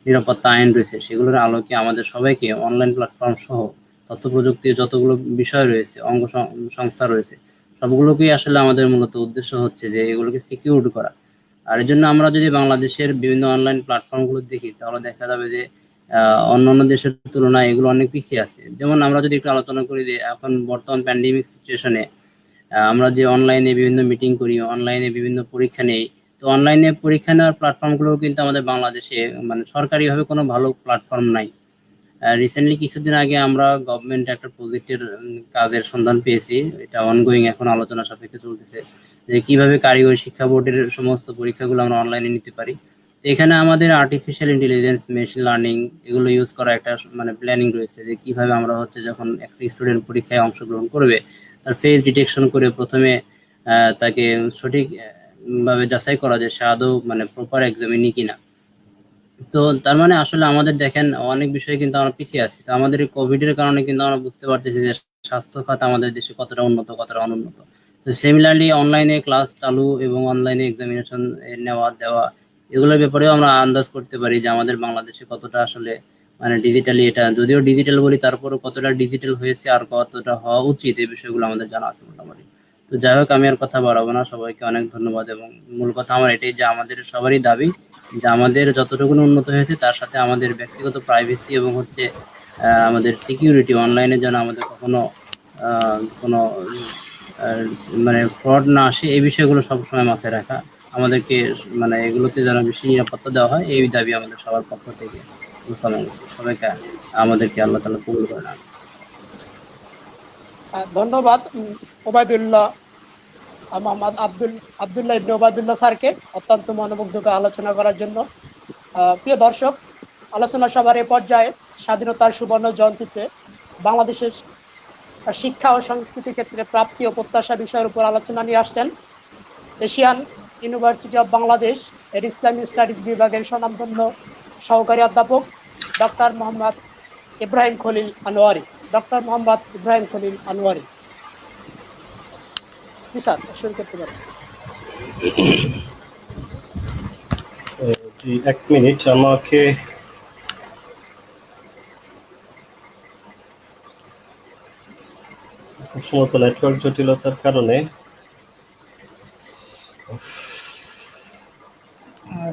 [SPEAKER 4] নিরাপত্তা আইন রয়েছে সেগুলোর আলোকে আমাদের সবাইকে অনলাইন প্ল্যাটফর্ম সহ তথ্য প্রযুক্তির যতগুলো বিষয় রয়েছে সংস্থা রয়েছে সবগুলোকেই আসলে আমাদের মূলত উদ্দেশ্য হচ্ছে যে এগুলোকে সিকিউর করা। আর এর জন্য আমরা যদি বাংলাদেশের বিভিন্ন অনলাইন প্ল্যাটফর্মগুলো দেখি তাহলে দেখা যাবে যে অন্যান্য দেশের তুলনায় এগুলো অনেক পিছিয়ে আছে। যেমন আমরা যদি একটু আলোচনা করি যে এখন বর্তমান প্যান্ডেমিক সিচুয়েশনে আমরা যে অনলাইনে বিভিন্ন মিটিং করি, অনলাইনে বিভিন্ন পরীক্ষা নেই, তো অনলাইনে পরীক্ষা নেওয়ার প্ল্যাটফর্মগুলো কিন্তু আমাদের বাংলাদেশে মানে সরকারিভাবে কোনো ভালো প্ল্যাটফর্ম নাই। রিসেন্টলি কিছুদিন আগে আমরা গভর্নমেন্ট একটা প্রজেক্টের কাজের সন্ধান পেয়েছি, এটা অনগোয়িং এখন আলোচনা সাপেক্ষে চলতেছে, যে কিভাবে কারিগরি শিক্ষা বোর্ডের সমস্ত পরীক্ষাগুলো আমরা অনলাইনে নিতে পারি। তো এখানে আমাদের আর্টিফিশিয়াল ইন্টেলিজেন্স, মেশিন লার্নিং এগুলো ইউজ করা একটা মানে প্ল্যানিং রয়েছে, যে কিভাবে আমরা হচ্ছে যখন একটা স্টুডেন্ট পরীক্ষায় অংশগ্রহণ করবে তার ফেস ডিটেকশন করে প্রথমে তাকে সঠিক ভাবে যাচাই করা যে সে আদৌ মানে প্রপার এক্সামিনি কিনা। তো তার মানে আসলে আমাদের দেখেন অনেক বিষয়ে কিন্তু আমরা পিছিয়ে আছি। তো আমাদের এই কোভিড এর কারণে কিন্তু আমরা বুঝতে পারতেছি যে স্বাস্থ্য খাত আমাদের দেশে কতটা উন্নত কতটা অনুন্নত। তো সিমিলারলি অনলাইনে ক্লাস চালু এবং অনলাইনে এক্সামিনেশন নেওয়া দেওয়া এগুলোর ব্যাপারেও আমরা আন্দাজ করতে পারি যে আমাদের বাংলাদেশে কতটা আসলে মানে ডিজিটালি, এটা যদিও ডিজিটাল বলি তারপরেও কতটা ডিজিটাল হয়েছে আর কতটা হওয়া উচিত এই বিষয়গুলো আমাদের জানা আছে মোটামুটি। তো যাই হোক, আমি আর কথা বাড়াবো না, সবাইকে অনেক ধন্যবাদ। এবং মূল কথা আমার এটাই যে আমাদের সবারই দাবি যে আমাদের যতটুকু উন্নত হয়েছে তার সাথে আমাদের ব্যক্তিগত প্রাইভেসি এবং হচ্ছে আমাদের সিকিউরিটি অনলাইনে যেন আমাদের কখনো কোনো মানে ফ্রড না আসে, এই বিষয়গুলো সবসময় মাথায় রাখা আমাদেরকে, মানে এগুলোতে যেন বেশি নিরাপত্তা দেওয়া হয় এই দাবি আমাদের সবার পক্ষ থেকে। সবাইকে আমাদেরকে আল্লাহ তাআলা কবুল করে না।
[SPEAKER 1] ধন্যবাদ ওবায়দুল্লাহ, মোহাম্মদ আব্দুল্লাহ ইবনে ওবায়দুল্লাহ স্যারকে অত্যন্ত মনোমুগ্ধকর আলোচনা করার জন্য। প্রিয় দর্শক, আলোচনা সভার এ পর্যায়ে স্বাধীনতার সুবর্ণ জয়ন্তীতে বাংলাদেশের শিক্ষা ও সংস্কৃতি ক্ষেত্রে প্রাপ্তি ও প্রত্যাশা বিষয়ের উপর আলোচনা নিয়ে আসছেন এশিয়ান ইউনিভার্সিটি অব বাংলাদেশ এর ইসলামী স্টাডিজ বিভাগের স্বনামধন্য সহকারী অধ্যাপক ডক্টর মোহাম্মদ ইব্রাহিম খলিল আনোয়ারি। স্যার শুরু করতে পারেন।
[SPEAKER 2] জি, এক মিনিট, আমাকে খুব সম্ভবত নেটওয়ার্ক জটিলতার কারণে।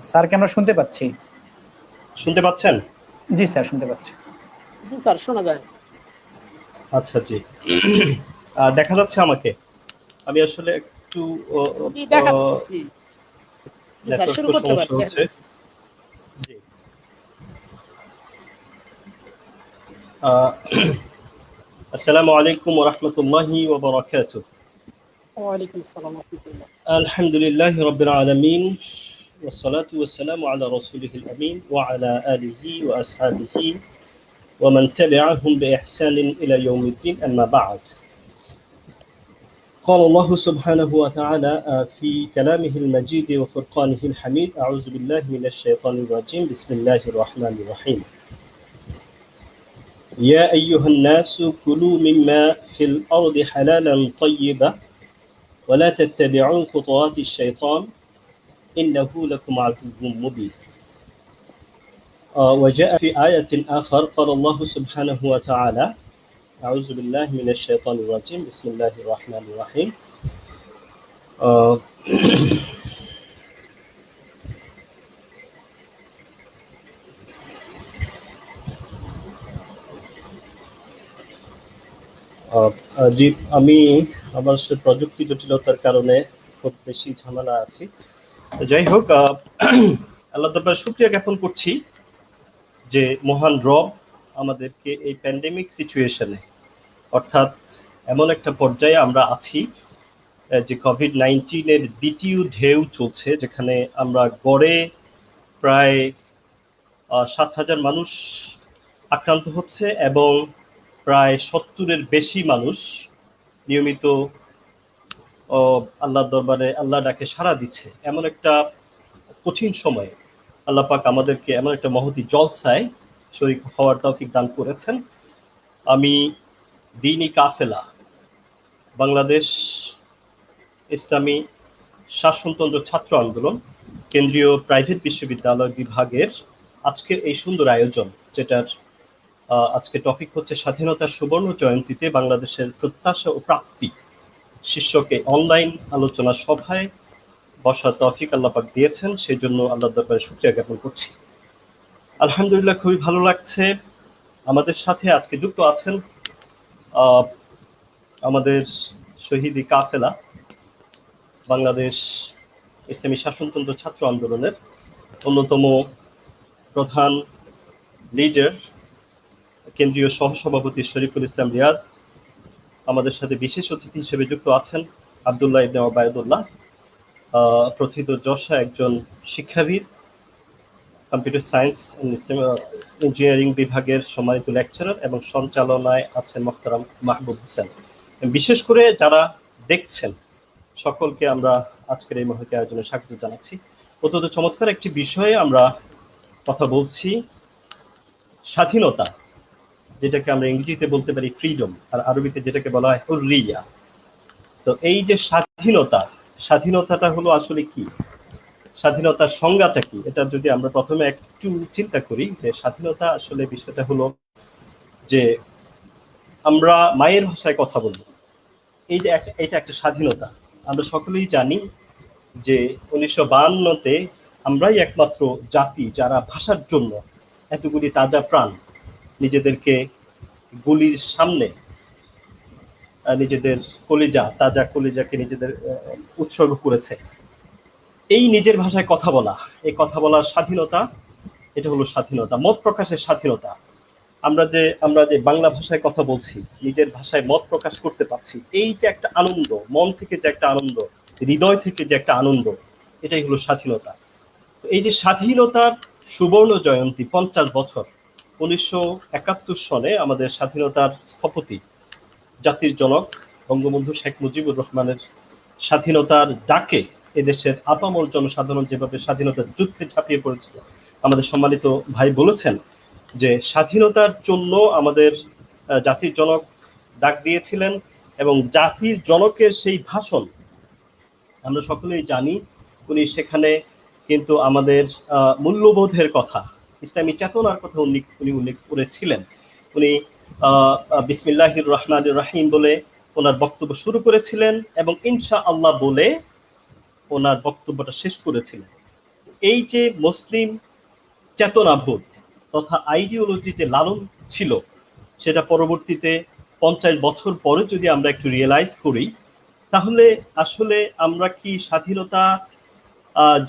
[SPEAKER 3] স্যারকে আমরা শুনতে পাচ্ছি।
[SPEAKER 2] শুনতে পাচ্ছেন?
[SPEAKER 3] জি স্যার, শুনতে পাচ্ছি।
[SPEAKER 1] জি স্যার, শোনা যায়।
[SPEAKER 2] আচ্ছা, জি। দেখা যাচ্ছে আমাকে? আমি আসলে একটু সমস্যা হচ্ছে। জি, আসসালামু আলাইকুম ওয়া রাহমাতুল্লাহি ওয়া বারাকাতুহু।
[SPEAKER 1] ওয়া আলাইকুম আসসালাম ওয়া রাহমাতুল্লাহ।
[SPEAKER 2] আলহামদুলিল্লাহি রাব্বিল আলামিন ওয়াস সালাতু ওয়াস সালামু আলা রাসূলিহিল আমিন ওয়া আলা আলিহি ওয়া আসহাবিহি ওয়া মান তাবি'আহুম বিইহসানিন ইলা ইয়াউমিদ্দিন, আম্মা বা'দ। قال الله سبحانه وتعالى في كلامه المجيد وفرقانه الحميد: أعوذ بالله من الشيطان الرجيم، بسم الله الرحمن الرحيم. يا أيها الناس كلوا مما في الأرض حلالا طيبا ولا تتبعوا خطوات الشيطان إنه لكم عدو مبين. وجاء في آية آخر قال الله سبحانه وتعالى: أعوذ بالله من الشيطان الرجيم، بسم الله الرحمن الرحيم. জি, আমি আমার প্রযুক্তি জটিলতার কারণে খুব বেশি ঝামেলা আছি। যাই হোক, আল্লাহ তাআলার শুকরিয়া জ্ঞাপন করছি যে মহান রব আমাদেরকে এই প্যান্ডেমিক সিচুয়েশনে, অর্থাৎ এমন একটা পর্যায়ে আমরা আছি যে কোভিড-19 এর দ্বিতীয় ঢেউ চলছে, যেখানে আমরা গড়ে প্রায় 7,000 মানুষ আক্রান্ত হচ্ছে এবং প্রায় 70-এর বেশি মানুষ নিয়মিত আল্লাহর দরবারে আল্লাহ ডাকে সাড়া দিচ্ছে। এমন একটা কঠিন সময়ে আল্লাহ পাক আমাদেরকে এমন একটা মহতি জলসায় শরীক হওয়ার তৌফিক দান করেছেন। আমি দ্বীনি কাফেলা বাংলাদেশ ইসলামী শাসনতন্ত্র ছাত্র আন্দোলন কেন্দ্রীয় প্রাইভেট বিশ্ববিদ্যালয় বিভাগের আজকের এই সুন্দর আয়োজন, যেটার আজকে টপিক হচ্ছে স্বাধীনতার সুবর্ণ জয়ন্তীতে বাংলাদেশের প্রত্যাশা ও প্রাপ্তি শীর্ষকে অনলাইন আলোচনা সভায় বসার তৌফিক আল্লাহ পাক দিয়েছেন, সেই জন্য আল্লাহর দরবারে শুকরিয়া জ্ঞাপন করছি। আলহামদুলিল্লাহ, খুবই ভালো লাগছে। আমাদের সাথে আজকে যুক্ত আছেন আমাদের শহীদি কাফেলা বাংলাদেশ ইসলামী শাসনতন্ত্র ছাত্র আন্দোলনের অন্যতম প্রধান লিডার কেন্দ্রীয় সহসভাপতি শরীফুল ইসলাম রিয়াদ। আমাদের সাথে বিশেষ অতিথি হিসেবে যুক্ত আছেন আব্দুল্লাহ ইবনে ওবায়দুল্লাহ, প্রথিত যশা একজন শিক্ষাবিদ, কম্পিউটার সায়েন্স ইঞ্জিনিয়ারিং বিভাগের সম্মানিত লেকচারার, এবং সঞ্চালনায় আছেন মোহতারাম মাহবুব হোসেন। বিশেষ করে যারা দেখছেন সকলকে আমরা আজকের এই মহতি আয়োজনে স্বাগত জানাচ্ছি। অত্যন্ত চমৎকার একটি বিষয়ে আমরা কথা বলছি, স্বাধীনতা, যেটাকে আমরা ইংরেজিতে বলতে পারি ফ্রিডম, আর আরবিতে যেটাকে বলা হয় হুররিয়া। তো এই যে স্বাধীনতাটা হলো আসলে কি, স্বাধীনতার সংজ্ঞাটা কি, এটা যদি আমরা প্রথমে একটু চিন্তা করি যে স্বাধীনতা আসলে বিষয়টা হলো যে আমরা মায়ের ভাষায় কথা বলবো, এই যে এটা একটা স্বাধীনতা। আমরা সকলেই জানি যে 1952-তে আমরাই একমাত্র জাতি যারা ভাষার জন্য এতগুলি তাজা প্রাণ নিজেদেরকে গুলির সামনে নিজেদের তাজা কলিজাকে নিজেদের উৎসর্গ করেছে। এই নিজের ভাষায় কথা বলা, এই কথা বলার স্বাধীনতা, এটা হলো স্বাধীনতা। মত প্রকাশের স্বাধীনতা, আমরা যে বাংলা ভাষায় কথা বলছি, নিজের ভাষায় মত প্রকাশ করতে পারছি, এই যে একটা আনন্দ, মন থেকে যে একটা আনন্দ, হৃদয় থেকে যে একটা আনন্দ, এটাই হলো স্বাধীনতা। এই যে স্বাধীনতার সুবর্ণ জয়ন্তী 50 বছর, 1971 সনে আমাদের স্বাধীনতার স্থপতি জাতির জনক বঙ্গবন্ধু শেখ মুজিবুর রহমানের স্বাধীনতার ডাকে এদেশের আপামর জনসাধারণ যেভাবে স্বাধীনতার যুদ্ধে ঝাঁপিয়ে পড়েছিল, আমাদের সম্মানিত ভাই বলেছেন যে স্বাধীনতার জন্য আমাদের জাতির জনক ডাক দিয়েছিলেন, এবং জাতির জনকের সেই ভাষণ আমরা সকলেই জানি। উনি সেখানে কিন্তু আমাদের মূল্যবোধের কথা, ইসলামী চেতনার কথা উনি উল্লেখ করেছিলেন। উনি বিসমিল্লাহির রহমানির রহিম বলে ওনার বক্তব্য শুরু করেছিলেন এবং ইনশাআল্লাহ বলে ওনার বক্তব্যটা শেষ করেছিলেন। এই যে মুসলিম চেতনাবোধ তথা আইডিওলজি যে লালন ছিল, সেটা পরবর্তীতে 50 বছর পরে যদি আমরা একটু রিয়েলাইজ করি, তাহলে আসলে আমরা কি স্বাধীনতা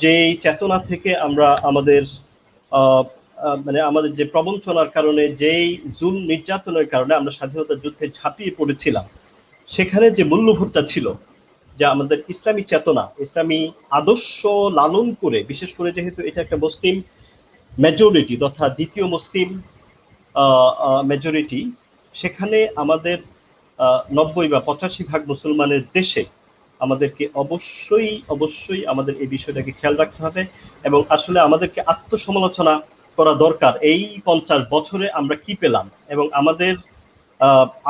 [SPEAKER 2] যেই চেতনা থেকে আমরা আমাদের আমাদের যে প্রবঞ্চনার কারণে, যেই জুল নির্যাতনের কারণে আমরা স্বাধীনতা যুদ্ধে ঝাঁপিয়ে পড়েছিলাম, সেখানে যে মূল্যবোধটা ছিল, যা আমাদের ইসলামী চেতনা, ইসলামী আদর্শ লালন করে, বিশেষ করে যেহেতু এটা একটা মুসলিম মেজরিটি তথা দ্বিতীয় মুসলিম মেজরিটি, সেখানে আমাদের 90 বা 85 ভাগ মুসলমানের দেশে আমাদেরকে অবশ্যই আমাদের এই বিষয়টাকে খেয়াল রাখতে হবে, এবং আসলে আমাদেরকে আত্মসমালোচনা করা দরকার। এই 50 বছরে আমরা কি পেলাম, এবং আমাদের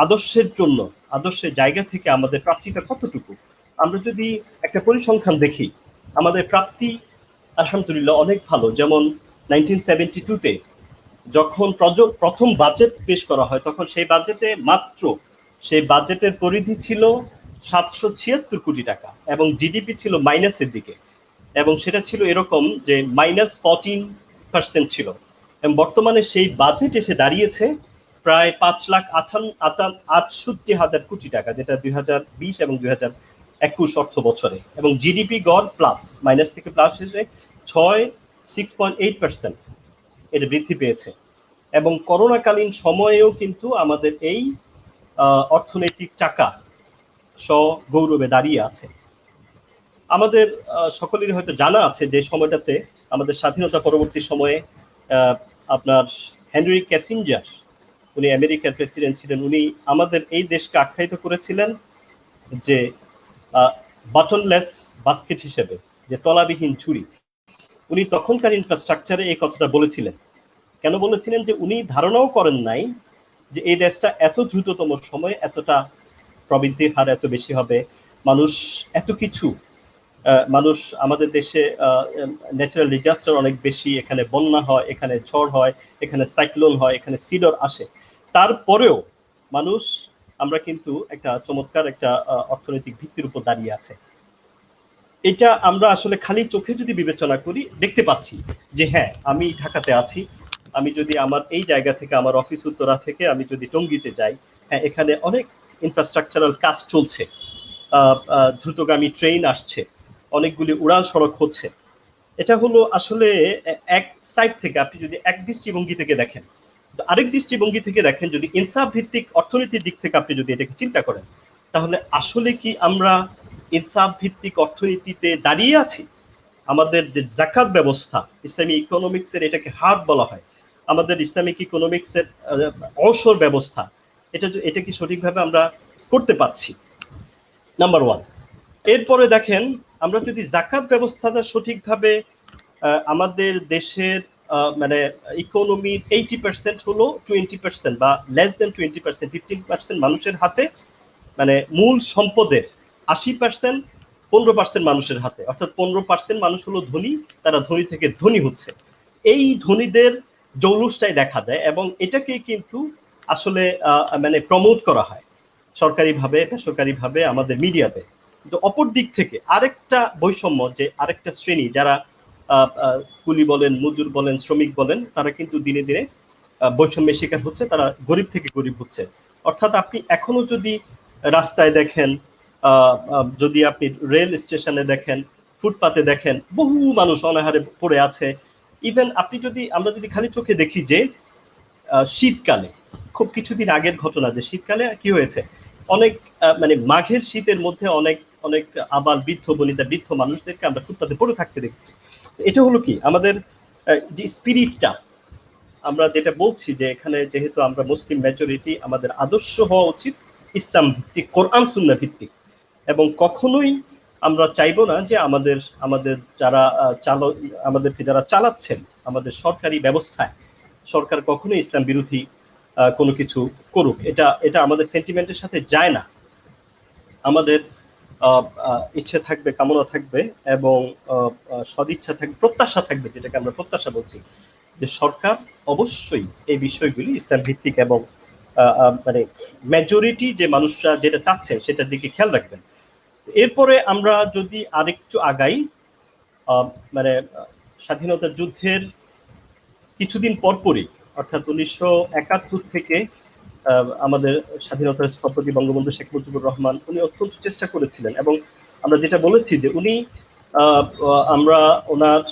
[SPEAKER 2] আদর্শের জন্য, আদর্শের জায়গা থেকে আমাদের প্রাপ্তিটা কতটুকু। আমরা যদি একটা পরিসংখ্যান দেখি, আমাদের প্রাপ্তি আলহামদুলিল্লাহ অনেক ভালো। যেমন 1972-তে যখন প্রথম বাজেট পেশ করা হয়, তখন সেই বাজেটের পরিধি ছিল 776 কোটি টাকা, এবং জিডিপি ছিল মাইনাসের দিকে, এবং সেটা ছিল এরকম যে -14% ছিল। এবং বর্তমানে সেই বাজেট এসে দাঁড়িয়েছে প্রায় 5,68,000 কোটি টাকা, যেটা 2020 এবং 2021 অর্থ বছরে, এবং জিডিপি গড় প্লাস, মাইনাস থেকে প্লাস এসে 6.8% এটা বৃদ্ধি পেয়েছে। এবং করোনাকালীন সময়েও কিন্তু আমাদের এই অর্থনৈতিক চাকা সগৌরবে দাঁড়িয়ে আছে। আমাদের সকলেরই হয়তো জানা আছে যে সময়টাতে আমাদের স্বাধীনতা পরবর্তী সময়ে আপনার হেনরি কিসিঞ্জার, উনি আমেরিকার প্রেসিডেন্ট ছিলেন, উনি আমাদের এই দেশকে আখ্যায়িত করেছিলেন যে বাটনলেস বাস্কেট হিসেবে, যে তলাবিহীন ঝুড়ি। উনি তখনকার ইনফ্রাস্ট্রাকচারে এই কথাটা বলেছিলেন। কেন বলেছিলেন? যে উনি ধারণাও করেন নাই যে এই দেশটা এত দ্রুততম সময়ে এতটা প্রবৃদ্ধির হার এত বেশি হবে, মানুষ এত কিছু, মানুষ আমাদের দেশে ন্যাচারাল ডিজাস্টার অনেক বেশি, এখানে বন্যা হয়, এখানে ঝড় হয়, এখানে সাইক্লোন হয়, এখানে সিডর আসে, তারপরেও মানুষ, আমরা কিন্তু একটা চমৎকার একটা অর্থনৈতিক ভিত্তির উপর দাঁড়িয়ে আছে। এটা আমরা আসলে খালি চোখে যদি বিবেচনা করি দেখতে পাচ্ছি যে হ্যাঁ, আমি ঢাকাতে আছি, আমি যদি আমার এই জায়গা থেকে, আমার অফিস উত্তরা থেকে আমি যদি টঙ্গীতে যাই, হ্যাঁ এখানে অনেক ইনফ্রাস্ট্রাকচারাল কাজ চলছে, দ্রুতগামী ট্রেন আসছে, অনেকগুলি উড়াল সড়ক হচ্ছে। এটা হলো আসলে এক সাইড থেকে, আপনি যদি এক দৃষ্টিভঙ্গি থেকে দেখেন, আরেক দৃষ্টিভঙ্গি থেকে দেখেন, যদি ইনসাফ ভিত্তিক অর্থনীতির দিক থেকে আপনি যদি এটাকে চিন্তা করেন, তাহলে আসলে কি আমরা ইনসাফ ভিত্তিক অর্থনীতিতে দাঁড়িয়ে আছি? আমাদের যে জাকাত ব্যবস্থা, ইসলামী ইকোনমিক্সের এটাকে হাব বলা হয়, আমাদের ইসলামিক ইকোনমিক্সের অসর ব্যবস্থা, এটা কি সঠিকভাবে আমরা করতে পারছি? Number one. এরপরে দেখেন, আমরা যদি জাকাত ব্যবস্থাটা সঠিকভাবে, আমাদের দেশের মানে ইকোনমির 80% হলো 20% বা লেস দেন 20%, 15% মানুষের হাতে, মানে মূল সম্পদের 80%, 15% মানুষের হাতে, অর্থাৎ 15% মানুষ হলো ধনী, তারা ধনী থেকে ধনী হচ্ছে। এই ধনীদের জৌলুসটাই দেখা যায়, এবং এটাকে কিন্তু আসলে মানে প্রমোট করা হয় সরকারিভাবে, বেসরকারিভাবে, আমাদের মিডিয়াতে। কিন্তু অপর দিক থেকে আরেকটা বৈষম্য, যে আরেকটা শ্রেণী যারা কুলি বলেন, মজুর বলেন, শ্রমিক বলেন, তারা কিন্তু দিনে দিনে বৈষম্যের শিকার হচ্ছে, তারা গরিব থেকে গরিব হচ্ছে। অর্থাৎ আপনি এখনো যদি রাস্তায় দেখেন, যদি আপনি রেল স্টেশনে দেখেন, ফুটপাতে দেখেন, বহু মানুষ অনাহারে পড়ে আছে। ইভেন আপনি যদি, আমরা যদি খালি চোখে দেখি যে শীতকালে, খুব কিছুদিন আগের ঘটনা, যে শীতকালে কি হয়েছে, অনেক মানে মাঘের শীতের মধ্যে অনেক অনেক আবাল বৃদ্ধ বনিতা, বৃদ্ধ মানুষদেরকে আমরা ফুটপাতে পড়ে থাকতে দেখেছি। এটা হলো কি, আমাদের যে স্পিরিটটা, আমরা যেটা বলছি যে এখানে যেহেতু আমরা মুসলিম মেজরিটি, আমাদের আদর্শ হওয়া উচিত ইসলাম ভিত্তিক, কোরআন সুন্নাহ ভিত্তিক, এবং কখনোই আমরা চাইবো না যে আমাদের যারা আমাদেরকে যারা চালাচ্ছেন, আমাদের সরকারি ব্যবস্থায়, সরকার কখনোই ইসলাম বিরোধী কোনো কিছু করুক। এটা আমাদের সেন্টিমেন্টের সাথে যায় না। আমাদের ইচ্ছে থাকবে, কামনা থাকবে, এবং সদিচ্ছা থাকবে, প্রত্যাশা থাকবে, যেটাকে আমরা প্রত্যাশা বলছি, যে সরকার অবশ্যই এই বিষয়গুলি ইসলাম ভিত্তিক এবং মানে মেজরিটি যে মানুষরা যেটা চাচ্ছেন সেটার দিকে খেয়াল রাখবেন। এরপরে আমরা যদি আরেকটু আগাই, মানে স্বাধীনতা যুদ্ধের কিছুদিন পরপরই, অর্থাৎ 1971 থেকে আমাদের স্বাধীনতার স্থপতি বঙ্গবন্ধু শেখ মুজিবুর রহমান, উনি অত্যন্ত চেষ্টা করেছিলেন, এবং আমরা যেটা বলেছি যে উনি, আমরা ওনার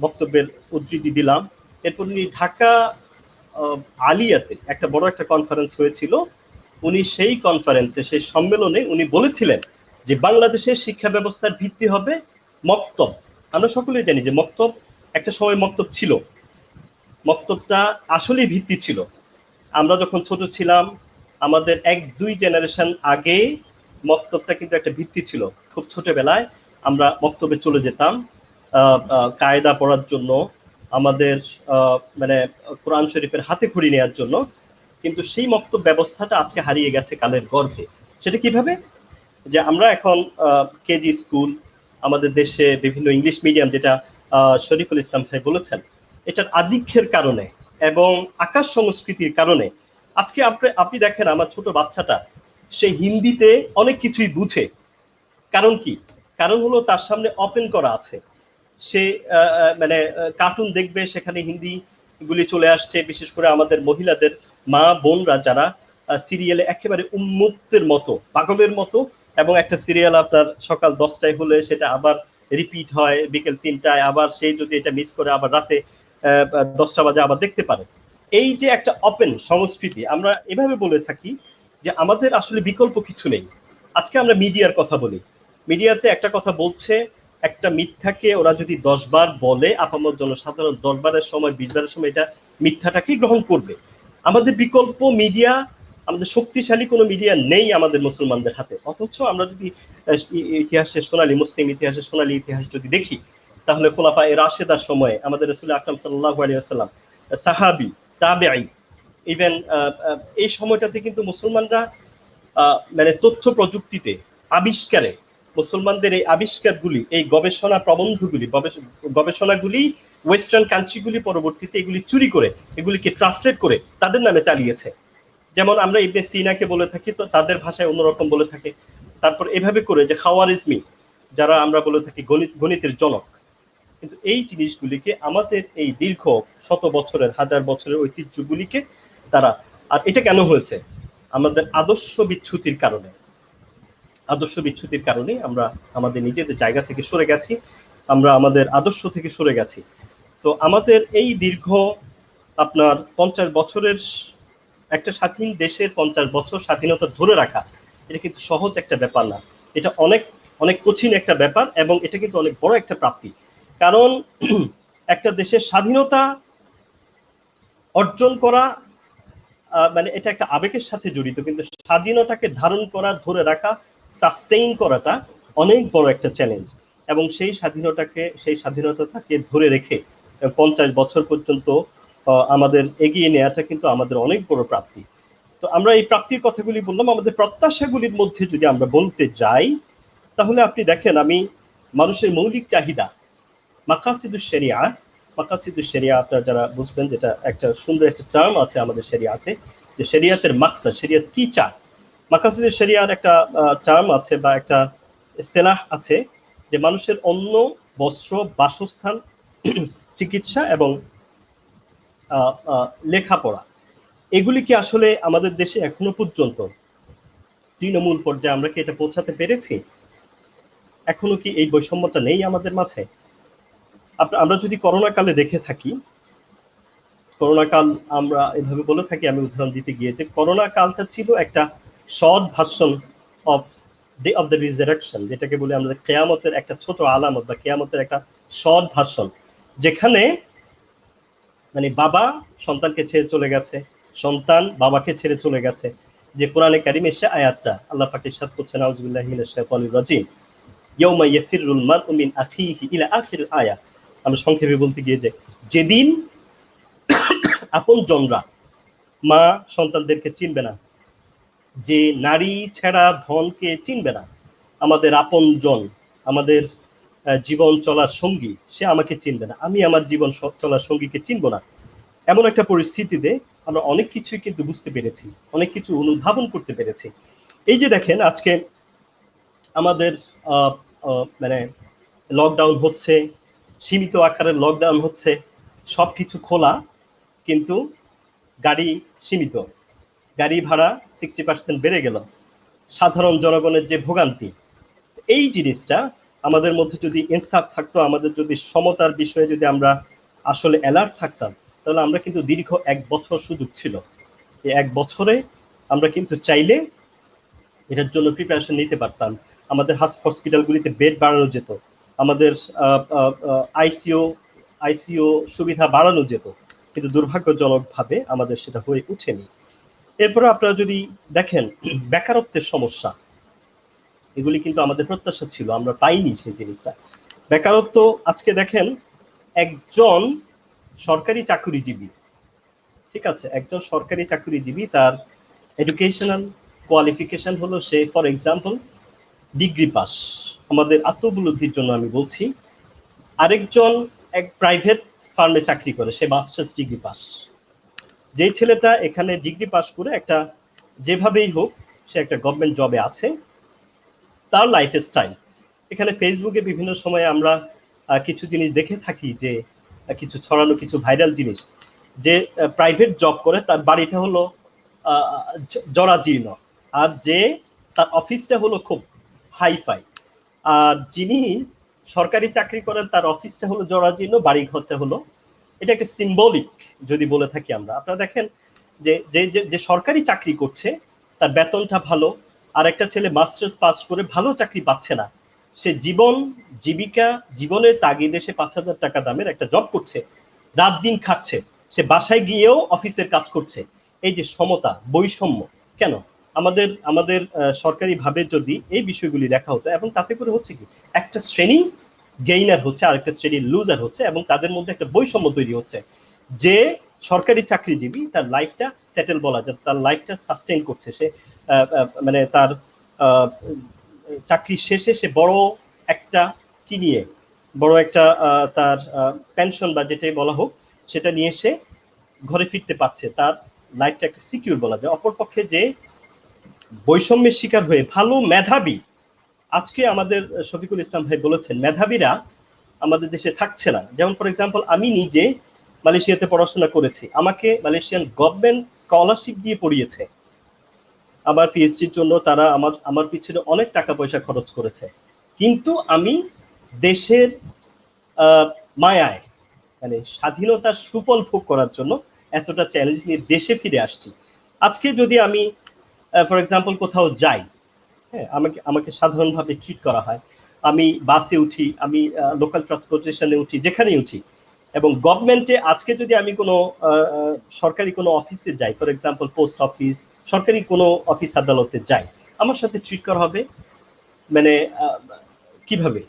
[SPEAKER 2] বক্তব্যের উদ্ধৃতি দিলাম। এরপর উনি ঢাকা আলিয়াতে একটা বড় একটা কনফারেন্স হয়েছিল, উনি সেই কনফারেন্সে, সেই সম্মেলনে উনি বলেছিলেন যে বাংলাদেশের শিক্ষা ব্যবস্থার ভিত্তি হবে মক্তব। আমরা সকলেই জানি যে মক্তব, একটা সময় মক্তব ছিল, মক্তবটা আসলেই ভিত্তি ছিল। আমরা যখন ছোট ছিলাম, আমাদের 1-2 জেনারেশন আগে মক্তবটা কিন্তু একটা ভিত্তি ছিল। খুব ছোটবেলায় আমরা মক্তবে চলে যেতাম কায়দা পড়ার জন্য, আমাদের মানে কোরআন শরীফের হাতে খড়ি নেওয়ার জন্য। কিন্তু সেই মক্তব ব্যবস্থাটা আজকে হারিয়ে গেছে কালের গর্ভে। সেটা কিভাবে? যে আমরা এখন কেজি স্কুল, আমাদের দেশে বিভিন্ন ইংলিশ মিডিয়াম, যেটা শরীফুল ইসলাম ভাই বলেছেন, এটার আধিক্যের কারণে এবং আকাশ সংস্কৃতির কারণে আজকে আপনি দেখেন, আমার ছোট বাচ্চাটা সে হিন্দিতে অনেক কিছুই বুঝে। কারণ কি? কারণ হলো তার সামনে ওপেন করা আছে, সে মানে কার্টুন দেখবে, সেখানে হিন্দি গুলি চলে আসছে। বিশেষ করে আমাদের মহিলাদের মা বোনরা যারা সিরিয়ালে একেবারে উন্মুক্তের মতো, পাগলের মতো, এবং একটা সিরিয়াল আপনার সকাল 10টায় হলে সেটা আবার রিপিট হয় বিকেল 3টায়, আবার সেই যদি এটা মিস করে আবার রাতে 10টা বাজে আবার দেখতে পারে। এই যে একটা ওপেন সংস্কৃতি, আমরা এভাবে বলে থাকি যে আমাদের আসলে বিকল্প কিছু নেই। আজকে আমরা মিডিয়ার কথা বলি, মিডিয়াতে একটা কথা বলছে, একটা মিথ্যাকে ওরা যদি 10 বার বলে, আপামর জনসাধারণ 10 বারের সময়, 20 বারের সময় এটা মিথ্যাটাকেই গ্রহণ করবে। আমাদের বিকল্প মিডিয়া, আমাদের শক্তিশালী কোনো মিডিয়া নেই আমাদের মুসলমানদের হাতে। অথচ আমরা যদি ইতিহাসের সোনালী, মুসলিম ইতিহাসের সোনালী ইতিহাস যদি দেখি, তাহলে খোলাফায়ে রাশেদার সময়ে আমাদের রাসূল আকরাম সাল্লাল্লাহু আলাইহি ওয়াসাল্লাম, সাহাবী, তাবেঈ, ইভেন এই সময়টাতে কিন্তু মুসলমানরা মানে তথ্য প্রযুক্তিতে আবিষ্কারে মুসলমানদের এই আবিষ্কারগুলি, এই গবেষণা প্রবন্ধগুলি, গবেষণাগুলি ওয়েস্টার্ন কান্ট্রিগুলি পরবর্তীতে এগুলি চুরি করে এগুলিকে ট্রান্সলেট করে তাদের নামে চালিয়েছে। যেমন আমরা ইবনে সিনাকে বলে থাকি, তো তাদের ভাষায় অন্যরকম বলে থাকে। তারপর এভাবে করে যে খাওয়ারিজমি, যারা আমরা বলে থাকি গণিতের জনক, কিন্তু এই জিনিসগুলিকে আমাদের এই দীর্ঘ শত বছরের, হাজার বছরের ঐতিহ্যগুলিকে তারা, আর এটা কেন হয়েছে? আমাদের আদর্শ বিচ্যুতির কারণে। আদর্শ বিচ্যুতির কারণে আমরা আমাদের নিজেদের জায়গা থেকে সরে গেছি, আমরা আমাদের আদর্শ থেকে সরে গেছি। তো আমাদের এই দীর্ঘ আপনার 50 বছরের একটা স্বাধীন দেশের 50 বছর স্বাধীনতা ধরে রাখা, এটা কিন্তু সহজ একটা ব্যাপার না, এটা অনেক অনেক কঠিন একটা ব্যাপার, এবং এটা কিন্তু অনেক বড় একটা প্রাপ্তি। কারণ একটা দেশের স্বাধীনতা অর্জন করা মানে এটা একটা আবেগের সাথে জড়িত, কিন্তু স্বাধীনতাকে ধারণ করা, ধরে রাখা, সাস্টেইন করাটা অনেক বড় একটা চ্যালেঞ্জ। এবং সেই স্বাধীনতাকে ধরে রেখে 50 বছর পর্যন্ত আমাদের এগিয়ে নেওয়াটা কিন্তু আমাদের অনেক বড় প্রাপ্তি। তো আমরা এই প্রাপ্তির কথাগুলি বললাম। আমাদের প্রত্যাশাগুলির মধ্যে যদি আমরা বলতে যাই, তাহলে আপনি দেখেন, আমি মানুষের মৌলিক চাহিদা, মাকাসিদুশ শরিয়া, মাকাসিদুশ শরিয়া আপনারা যারা বুঝবেন, যেটা একটা সুন্দর একটা টার্ম আছে আমাদের শরিয়াতে, যে শরিয়াতের মাকসাদ, শরিয়াত কি চায়। মাকাসিদুশ শরিয়ার একটা টার্ম আছে বা একটা ইসতিলাহ আছে, যে মানুষের অন্ন, বস্ত্র, বাসস্থান, চিকিৎসা এবং লেখাপড়া, এগুলি কি আসলে আমাদের দেশে এখনো পর্যন্ত তৃণমূল পর্যায়ে আমরা কি এটা পৌঁছাতে পেরেছি? এখনো কি এই বৈষম্যটা নেই আমাদের মাঝে? আমরা যদি করোনা কালে দেখে থাকি, করোনা কাল আমরা এভাবে বলে থাকি, আমি উদাহরণ দিতে গিয়ে, যে করোনা কালটা ছিল একটা short version off day of the resurrection, যেটাকে বলে আমরা কিয়ামতের একটা ছোট আলামত বা কিয়ামতের একটা শর্ট ভার্সন, যেখানে মানে বাবা সন্তানকে ছেড়ে চলে গেছে, সন্তান বাবাকে ছেড়ে চলে গেছে। যে কোরআনে কারিমে সে আয়াতটা আল্লাহ পাক ইরশাদ করছেন, আউযুবিল্লাহি মিনাশ শাইতানির রাজিম, ইয়াউমা ইয়াফিরুল মারউ মিন আখিহি ইলা আখির আয়া। আমরা সংক্ষেপে বলতে গিয়ে, যে যেদিন আপনজনরা মা সন্তানদেরকে চিনবে না, যে নারী ছাড়া ধনকে চিনবে না, আমাদের আপনজন, আমাদের জীবন চলার সঙ্গী, সে আমাকে চিনবে না, আমি আমার জীবন চলার সঙ্গীকে চিনব না, এমন একটা পরিস্থিতিতে আমরা অনেক কিছুই কিন্তু বুঝতে পেরেছি, অনেক কিছু অনুধাবন করতে পেরেছি। এই যে দেখেন, আজকে আমাদের মানে লকডাউন হচ্ছে, সীমিত আকারের লকডাউন হচ্ছে, সবকিছু খোলা, কিন্তু গাড়ি সীমিত, গাড়ি ভাড়া 60% বেড়ে গেল, সাধারণ জনগণের যে ভোগান্তি, এই জিনিসটা আমাদের মধ্যে যদি ইনসাফ থাকতো, আমাদের যদি সমতার বিষয়ে যদি আমরা আসলে অ্যালার্ট থাকতাম, তাহলে আমরা কিন্তু দীর্ঘ 1 বছর সুযোগ ছিল, এই 1 বছরে আমরা কিন্তু চাইলে এটার জন্য প্রিপারেশন নিতে পারতাম। আমাদের হসপিটালগুলিতে বেড বাড়ানো যেত, আমাদের আইসিইউ সুবিধা বাড়ানো যেত, কিন্তু দুর্ভাগ্যজনকভাবে আমাদের সেটা হয়ে উঠেনি। এরপরে আপনারা যদি দেখেন, বেকারত্বের সমস্যা, এগুলি কিন্তু আমাদের প্রত্যাশা ছিল, আমরা পাইনি সেই জিনিসটা। বেকারত্ব, আজকে দেখেন, একজন সরকারি চাকরিজীবী, ঠিক আছে, একজন সরকারি চাকরিজীবী, তার এডুকেশনাল কোয়ালিফিকেশন হলো, সে ফর এক্সাম্পল ডিগ্রি পাস, আমাদের আত্মউপলব্ধির জন্য আমি বলছি। আরেকজন এক প্রাইভেট ফার্মে চাকরি করে, সে মাস্টার্স ডিগ্রি পাস। যেই ছেলেটা এখানে ডিগ্রি পাস করে একটা যেভাবেই হোক সে একটা গভর্নমেন্ট জবে আছে, তার লাইফ স্টাইল, এখানে ফেসবুকে বিভিন্ন সময় আমরা কিছু জিনিস দেখে থাকি, যে কিছু ছড়ানো, কিছু ভাইরাল জিনিস, যে প্রাইভেট জব করে, তার বাড়িটা হলো জরাজীর্ণ, আর যে তার অফিসটা হলো খুব হাইফাই, আর যিনি সরকারি চাকরি করেন তার অফিসটা হলো জরাজীর্ণ, বাড়ি ঘরটা হলো, এটা একটা সিম্বলিক যদি বলে থাকি আমরা। আপনারা দেখেন যে যে সরকারি চাকরি করছে তার বেতনটা ভালো, আর একটা ছেলে মাস্টার্স পাস করে ভালো চাকরি পাচ্ছে না, সে জীবনের তাগিদে সে 5,000 টাকা দামের একটা জব করছে, রাত দিন খাচ্ছে, সে বাসায় গিয়েও অফিসের কাজ করছে। এই যে সমতা, বৈষম্য, কেন? আমাদের সরকারি ভাবে যদি এই বিষয়গুলি দেখা হতো, এবং তাতে করে হচ্ছে কি, একটা শ্রেণী গেইনার হচ্ছে, আরেকটা শ্রেণী লুজার হচ্ছে, এবং তাদের মধ্যে একটা বৈষম্য তৈরি হচ্ছে। যে সরকারি চাকরিজীবী, তার লাইফটা সেটেল বলা যায়, তার লাইফটা সাস্টেইন করছে, সে মানে তার চাকরি শেষে সে বড় একটা কি নিয়ে বড় একটা তার পেনশন বা যেটাই বলা হোক সেটা নিয়ে সে ঘরে ফিরতে পারছে, তার লাইফটা একটা সিকিউর বলা যায়। অপরপক্ষে যে বৈষম্যের শিকার হয়ে ভালো মেধাবী, আজকে আমাদের শফিকুল ইসলাম ভাই বলেছেন মেধাবীরা আমাদের দেশে থাকছে না। যেমন ফর এক্সাম্পল আমি নিজে মালয়েশিয়াতে পড়াশোনা করেছি, আমাকে মালয়েশিয়ান গভর্নমেন্ট স্কলারশিপ দিয়ে পড়িয়েছে আমার পিএইচডির জন্য, তারা আমার পিছনে অনেক টাকা পয়সা খরচ করেছে, কিন্তু আমি দেশের মায়ায় মানে স্বাধীনতার সুফল ভোগ করার জন্য এতটা চ্যালেঞ্জ নিয়ে দেশে ফিরে আসছি। আজকে যদি আমি ফর এক্সাম্পল কোথাও যাই, হ্যাঁ, আমাকে সাধারণভাবে ট্রিট করা হয়, আমি বাসে উঠি, আমি লোকাল ট্রান্সপোর্টেশনে উঠি, যেখানেই উঠি, এবং গভর্নমেন্টে আজকে যদি আমি কোনো সরকারি কোনো অফিসে যাই, ফর এক্সাম্পল পোস্ট অফিস, সরকারি কোনো অফিস আদালতে যাই, আমার সাথে ট্রিট করা হবে মানে কিভাবে?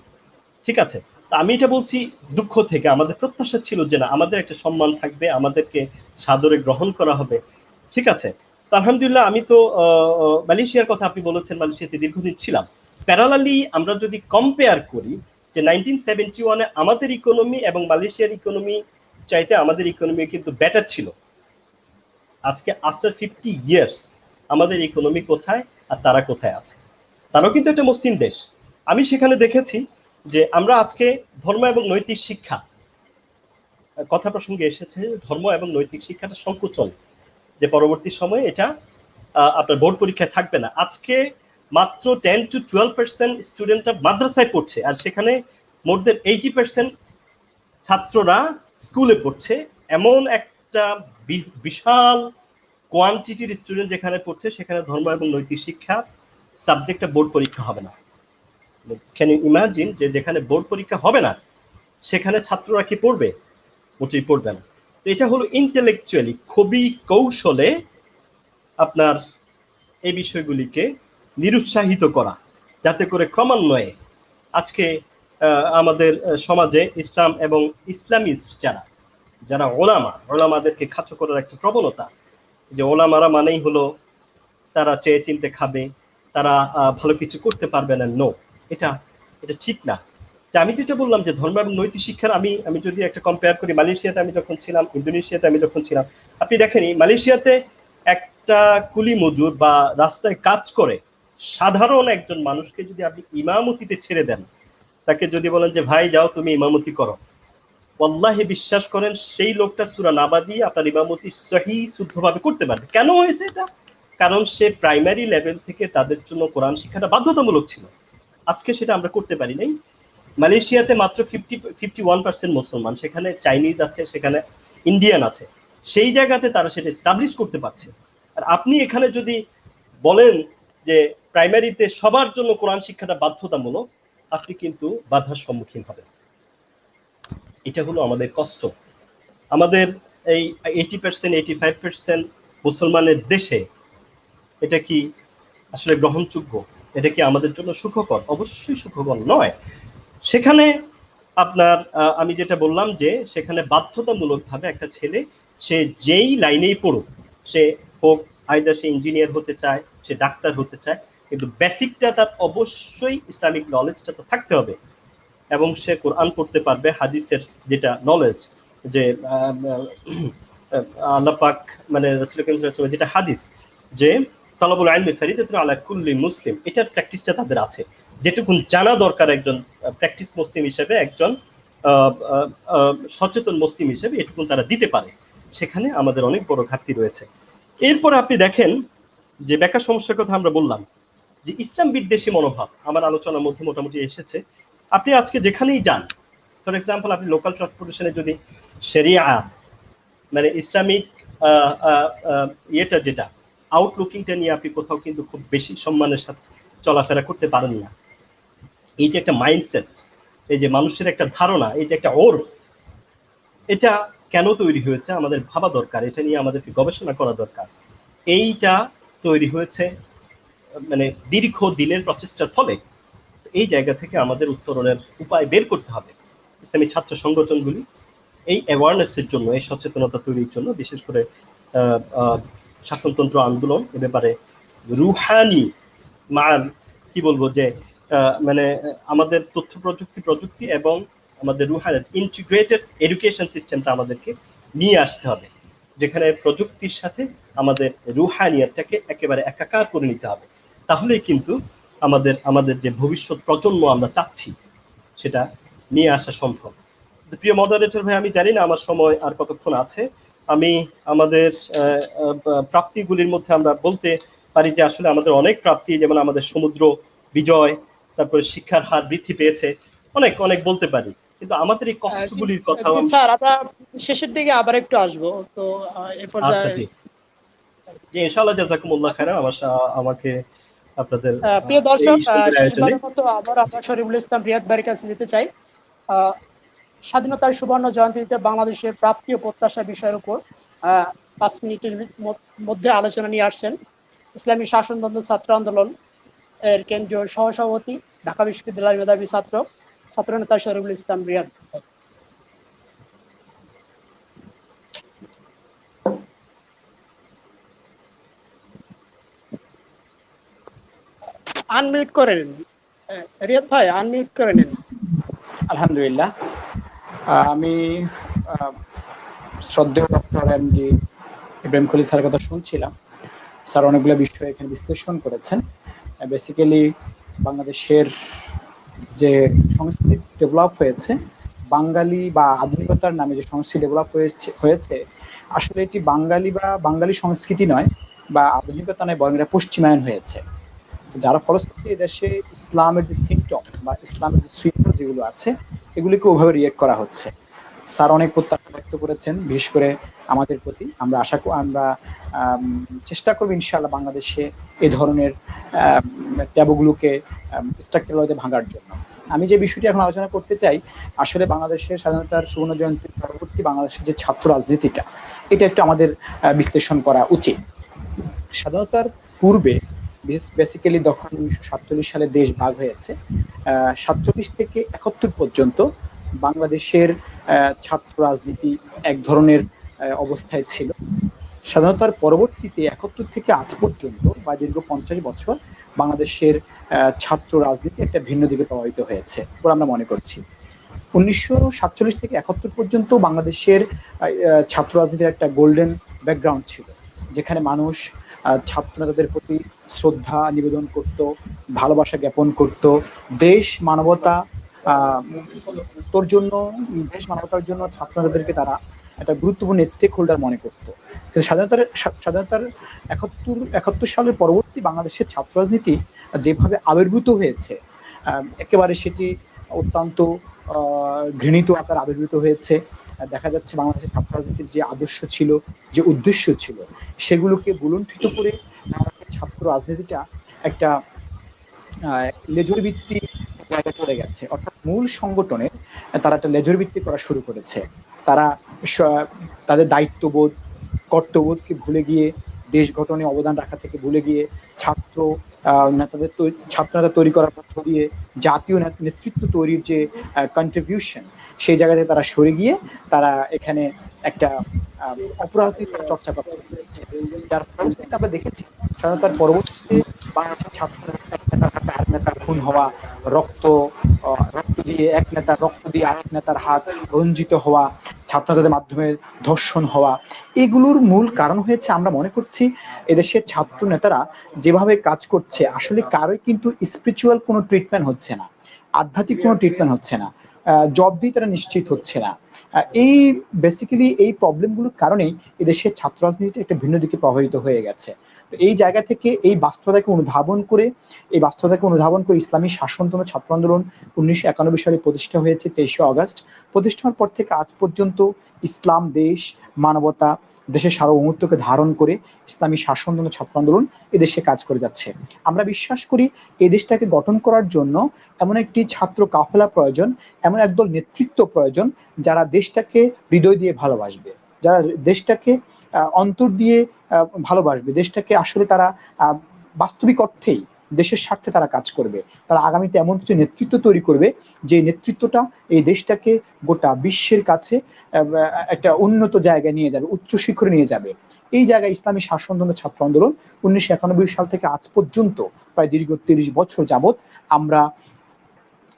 [SPEAKER 2] ঠিক আছে, আমি এটা বলছি দুঃখ থেকে। আমাদের প্রত্যাশা ছিল যে না, আমাদের একটা সম্মান থাকবে, আমাদেরকে সাদরে গ্রহণ করা হবে, ঠিক আছে। তো আলহামদুলিল্লাহ, আমি তো মালয়েশিয়ার কথা আপনি বলেছেন, মালয়েশিয়াতে দীর্ঘদিন ছিলাম। প্যারালালি আমরা যদি কম্পেয়ার করি যে 1971-এ আমাদের ইকোনমি এবং মালয়েশিয়ার ইকোনমি চাইতে আমাদের ইকোনমি কিন্তু বেটার ছিল। আজকে আফটার 50 ইয়ার্স আমাদের ইকোনমি কোথায় আর তারা কোথায় আছে? তারাও কিন্তু একটা মুসলিম দেশ। আমি সেখানে দেখেছি যে আমরা আজকে ধর্ম এবং নৈতিক শিক্ষা কথা প্রসঙ্গে এসেছে, ধর্ম এবং নৈতিক শিক্ষাটা সংকোচন, যে পরবর্তী সময়ে এটা আপনার বোর্ড পরীক্ষায় থাকবে না। আজকে মাত্র 10 to 12% স্টুডেন্টরা মাদ্রাসায় পড়ছে, আর সেখানে মোর দেন 80% ছাত্ররা স্কুলে পড়ছে। এমন একটা বিশাল কোয়ান্টিটির স্টুডেন্ট যেখানে পড়ছে, সেখানে ধর্ম এবং নৈতিক শিক্ষা সাবজেক্টটা বোর্ড পরীক্ষা হবে না। ক্যান ইউ ইমাজিন যে যেখানে বোর্ড পরীক্ষা হবে না সেখানে ছাত্ররা কি পড়বে? মোটেই পড়বে না। তো এটা হলো ইন্টেলেকচুয়ালি খুবই কৌশলে আপনার এই বিষয়গুলিকে নিরুৎসাহিত করা, যাতে করে ক্রমান্বয়ে আজকে আমাদের সমাজে ইসলাম এবং ইসলামিস্ট যারা ওলামাদেরকে খাটো করার একটা প্রবণতা, যে ওলামারা মানেই হলো তারা চেয়ে চিনতে খাবে, তারা ভালো কিছু করতে পারবে না। নো, এটা ঠিক না। আমি যেটা বললাম যে ধর্ম এবং নৈতিক শিক্ষার আমি যদি একটা কম্পেয়ার করি, মালয়েশিয়াতে আমি যখন ছিলাম, ইন্দোনেশিয়াতে আমি যখন ছিলাম, আপনি দেখেন মালয়েশিয়াতে একটা কুলি মজুর বা রাস্তায় কাজ করে সাধারণ একজন মানুষকে যদি আপনি ইমামতিতে ছেড়ে দেন, তাকে যদি বলেন যে ভাই যাও তুমি ইমামতি করো, ওয়াল্লাহি বিশ্বাস করেন সেই লোকটা সূরা নাবা দিয়ে আপনার ইমামতি সহিহ শুদ্ধভাবে করতে পারবে। কেন হয়েছে এটা? কারণ সে প্রাইমারি লেভেল থেকে তাদের জন্য কোরআন শিক্ষাটা বাধ্যতামূলক ছিল। আজকে সেটা আমরা করতে পারি নাই। মালয়েশিয়াতে মাত্র 51% মুসলমান, সেখানে চাইনিজ আছে, সেখানে ইন্ডিয়ান আছে, সেই জায়গাতে তারা সেটা এস্টাবলিশ করতে পারছে। আর আপনি এখানে যদি বলেন যে প্রাইমারিতে সবার জন্য কোরআন শিক্ষাটা বাধ্যতামূলক, আপনি কিন্তু বাধার সম্মুখীন হবেন। এটা হলো আমাদের কষ্ট। আমাদের এই 80% 85% মুসলমানের দেশে এটা কি আসলে গ্রহণযোগ্য? এটা কি আমাদের জন্য সুখকর? অবশ্যই সুখকর নয়। সেখানে আপনার আমি যেটা বললাম যে সেখানে বাধ্যতামূলকভাবে একটা ছেলে সে যেই লাইনেই পড়ুক, সে হোক আইদার সে ইঞ্জিনিয়ার হতে চায়, সে ডাক্তার হতে চায়, কিন্তু বেসিকটা তার অবশ্যই ইসলামিক নলেজটা তো থাকতে হবে, এবং সে কোরআন পড়তে পারবে, হাদিসের যেটা নলেজ, যে আল্লাহ পাক মানে রাসূল কারীম সাল্লাল্লাহু আলাইহি ওয়াসাল্লাম যেটা হাদিস, যে তালাবুল ইলমি ফরিদাতুন আলা কুল্লি মুসলিম, এটার প্র্যাকটিসটা তাদের আছে। যেটুকুন জানা দরকার একজন প্র্যাকটিস মুসলিম হিসেবে, একজন সচেতন মুসলিম হিসেবে, এটুকুন তারা দিতে পারে। সেখানে আমাদের অনেক বড় ঘাটতি রয়েছে। এরপর আপনি দেখেন যে বেকার সমস্যার কথা আমরা বললাম, যে ইসলাম বিদ্বেষী মনোভাব আমার আলোচনার মধ্যে মোটামুটি এসেছে। আপনি আজকে যেখানেই যান, ফর এক্সাম্পল আপনি লোকাল ট্রান্সপোর্টেশনে যদি শরিয়া মানে ইসলামিক ইয়েটা যেটা আউটলুকিংটা নিয়ে আপনি কোথাও কিন্তু খুব বেশি সম্মানের সাথে চলাফেরা করতে পারেন না। এই যে একটা মাইন্ডসেট, এই যে মানুষের একটা ধারণা, এই যে একটা ওরফ, এটা কেন তৈরি হয়েছে আমাদের ভাবা দরকার, এটা নিয়ে আমাদেরকে গবেষণা করা দরকার। এইটা তৈরি হয়েছে মানে দীর্ঘ দিনের প্রচেষ্টার ফলে। এই জায়গা থেকে আমাদের উত্তরণের উপায় বের করতে হবে। ইসলামী ছাত্র সংগঠনগুলি এই অ্যাওয়ারনেসের জন্য, এই সচেতনতা তৈরির জন্য, বিশেষ করে শাসনতন্ত্র আন্দোলন এ ব্যাপারে রুহানি মান কি বলবো যে মানে আমাদের তথ্য প্রযুক্তি এবং আমাদের রুহানি ইন্টিগ্রেটেড এডুকেশন সিস্টেমটা আমাদেরকে নিয়ে আসতে হবে, যেখানে প্রযুক্তির সাথে আমাদের রুহানিয়াতটাকে একেবারে একাকার করে নিতে হবে। তাহলেই কিন্তু আমাদের যে ভবিষ্যৎ প্রজন্ম আমরা চাচ্ছি সেটা নিয়ে আসা সম্ভব। প্রিয় মডারেটর ভাই, আমি জানি না আমার সময় আর কতক্ষণ আছে। আমি আমাদের প্রাপ্তিগুলির মধ্যে আমরা বলতে পারি যে আসলে আমাদের অনেক প্রাপ্তি, যেমন আমাদের সমুদ্র বিজয়, তারপরে শিক্ষার হার বৃদ্ধি পেয়েছে, অনেক অনেক বলতে পারি, কিন্তু আমাদের এই কষ্টগুলির কথাও
[SPEAKER 1] স্যার আমরা শেষের দিকে আবার একটু আসবো তো এই পর্যায়ে।
[SPEAKER 2] জি ইনশাআল্লাহ, জাযাকুমুল্লাহ খাইরান। আমাকে আপনাদের
[SPEAKER 1] প্রিয় দর্শক, শেষবারের মতো আবার আমরা শরীফুল ইসলাম রিয়াদ ভাইয়ের কাছে যেতে চাই। স্বাধীনতার সুবর্ণ জয়ন্তীতে বাংলাদেশের প্রাপ্তি ও প্রত্যাশা বিষয়ের উপর 5 মিনিটের মধ্যে আলোচনা নিয়ে আসছেন ইসলামী শাসনতন্ত্র ছাত্র আন্দোলন এর কেন্দ্রীয় সহসভাপতি, ঢাকা বিশ্ববিদ্যালয়ের মেধাবী ছাত্রনেতা শরীফুল ইসলাম রিয়াদ। আনমিউট করে নিন রিয়াদ ভাই, আনমিউট করে নিন।
[SPEAKER 3] আলহামদুলিল্লাহ, আমি শ্রদ্ধেয় ডক্টর এমডি ইব্রাহিম খলিল স্যারের কথা শুনছিলাম। স্যার অনেকগুলো বিষয় এখানে বিশ্লেষণ করেছেন। বেসিক্যালি বাংলাদেশের যে সংস্কৃতি ডেভেলপ হয়েছে, বাঙালি বা আধুনিকতার নামে যে সংস্কৃতি ডেভেলপ হয়েছে, আসলে এটি বাঙালি সংস্কৃতি নয় বা আধুনিকতা নয়, বরং এটা পশ্চিমায়ন হয়েছে। যার ফলশ্রুতি দেশে ইসলামের যে সিমটম বা ইসলামের যে সুইপ যেগুলো আছে, এগুলিকে ওভাবে রিয়েক্ট করা হচ্ছে। স্যার অনেক প্রত্যাশা ব্যক্ত করেছেন, বিশেষ করে আমাদের প্রতি। আমরা চেষ্টা করবো ইনশাআল্লাহ বাংলাদেশে এই ধরনের ট্যাবুগুলোকে স্ট্রাকচারালভাবে ভাঙার জন্য। আমি যে বিষয়টি এখন আলোচনা করতে চাই, আসলে বাংলাদেশের স্বাধীনতার সুবর্ণ জয়ন্তীর পরবর্তী বাংলাদেশের যে ছাত্র রাজনীতিটা, এটা একটু আমাদের বিশ্লেষণ করা উচিত। স্বাধীনতার পূর্বে বেসিক্যালি যখন 1947 সালে দেশ ভাগ হয়েছে, 47 থেকে 71 পর্যন্ত বাংলাদেশের ছাত্র রাজনীতি এক ধরনের অবস্থায় ছিল। স্বাধীনতার পরবর্তীতে 71 থেকে আজ পর্যন্ত বা দীর্ঘ 50 বছর বাংলাদেশের ছাত্র রাজনীতি একটা ভিন্ন দিকে প্রভাবিত হয়েছে বলে আমরা মনে করছি। 1947 থেকে 71 পর্যন্ত বাংলাদেশের ছাত্র রাজনীতির একটা গোল্ডেন ব্যাকগ্রাউন্ড ছিল, যেখানে মানুষ ছাত্র নেতাদের প্রতি শ্রদ্ধা নিবেদন করত, ভালোবাসা জ্ঞাপন করত, দেশ মানবতার জন্য ছাত্র নেতাদেরকে তারা একটা গুরুত্বপূর্ণ স্টেক হোল্ডার মনে করত। কিন্তু স্বাধীনতার 71 সালের পরবর্তী বাংলাদেশের ছাত্র রাজনীতি যেভাবে আবির্ভূত হয়েছে, একেবারে সেটি অত্যন্ত ঘৃণিত আকার আবির্ভূত হয়েছে। দেখা যাচ্ছে বাংলাদেশের ছাত্র রাজনীতির যে আদর্শ ছিল, যে উদ্দেশ্য ছিল, সেগুলোকে বুলুণ্ঠিত করে বাংলাদেশের ছাত্র রাজনীতিটা একটা লেজুর ভিত্তিক জায়গায় চলে গেছে। অর্থাৎ মূল সংগঠনের তারা একটা লেজুর ভিত্তি করা শুরু করেছে। তারা তাদের দায়িত্ববোধ, কর্তব্যবোধকে ভুলে গিয়ে, দেশ গঠনে অবদান রাখা থেকে ভুলে গিয়ে, ছাত্র নেতা তৈরি করার মধ্য দিয়ে জাতীয় নেতৃত্ব তৈরির যে কন্ট্রিবিউশন, সেই জায়গাতে তারা সরে গিয়ে তারা এখানে একটা অপরাজনীতির চর্চা করতে হয়েছে। যার ফলশ্রুতিতে আমরা দেখেছি স্বাধীনতার পরবর্তীতে বাংলাদেশের ছাত্র এক নেতার খুন হওয়া, রক্ত দিয়ে এক নেতার রক্ত দিয়ে আরেক নেতার হাত রঞ্জিত হওয়া, ছাত্রদের মাধ্যমে ধর্ষণ হওয়া, এগুলোর মূল কারণ হয়েছে আমরা মনে করছি এদেশের ছাত্র নেতারা যেভাবে কাজ করছে, আসলে কারোই কিন্তু স্পিরিচুয়াল কোনো ট্রিটমেন্ট হচ্ছে না, আধ্যাত্মিক কোনো ট্রিটমেন্ট হচ্ছে না, জব দিয়ে তারা নিশ্চিত হচ্ছে না। এই বেসিক্যালি এই প্রবলেমগুলোর কারণেই এদেশের ছাত্র রাজনীতি একটা ভিন্ন দিকে প্রভাবিত হয়ে গেছে। তো এই জায়গা থেকে এই বাস্তবতাকে অনুধাবন করে ইসলামী শাসনতন্ত্র ছাত্র আন্দোলন 1991 সালে প্রতিষ্ঠা হয়েছে 23শে অগস্ট। প্রতিষ্ঠার পর থেকে আজ পর্যন্ত ইসলাম, দেশ, মানবতা, দেশের সার্বভৌমত্বকে ধারণ করে ইসলামী শাসনতন্ত্র ছাত্র আন্দোলন এদেশে কাজ করে যাচ্ছে। আমরা বিশ্বাস করি এই দেশটাকে গঠন করার জন্য এমন একটি ছাত্র কাফেলা প্রয়োজন, এমন একদল নেতৃত্ব প্রয়োজন যারা দেশটাকে হৃদয় দিয়ে ভালোবাসবে, যারা দেশটাকে অন্তর দিয়ে ভালোবাসবে, দেশটাকে আসলে তারা বাস্তবিক অর্থেই দেশের স্বার্থে তারা কাজ করবে, তারা আগামীতে এমন কিছু নেতৃত্ব তৈরি করবে যে নেতৃত্বটা এই দেশটাকে গোটা বিশ্বের কাছে একটা উন্নত জায়গায় নিয়ে যাবে, উচ্চ শিখরে নিয়ে যাবে। এই জায়গায় ইসলামী শাসনতন্ত্র ছাত্র আন্দোলন 1991 সাল থেকে আজ পর্যন্ত প্রায় দীর্ঘ 30 বছর যাবৎ আমরা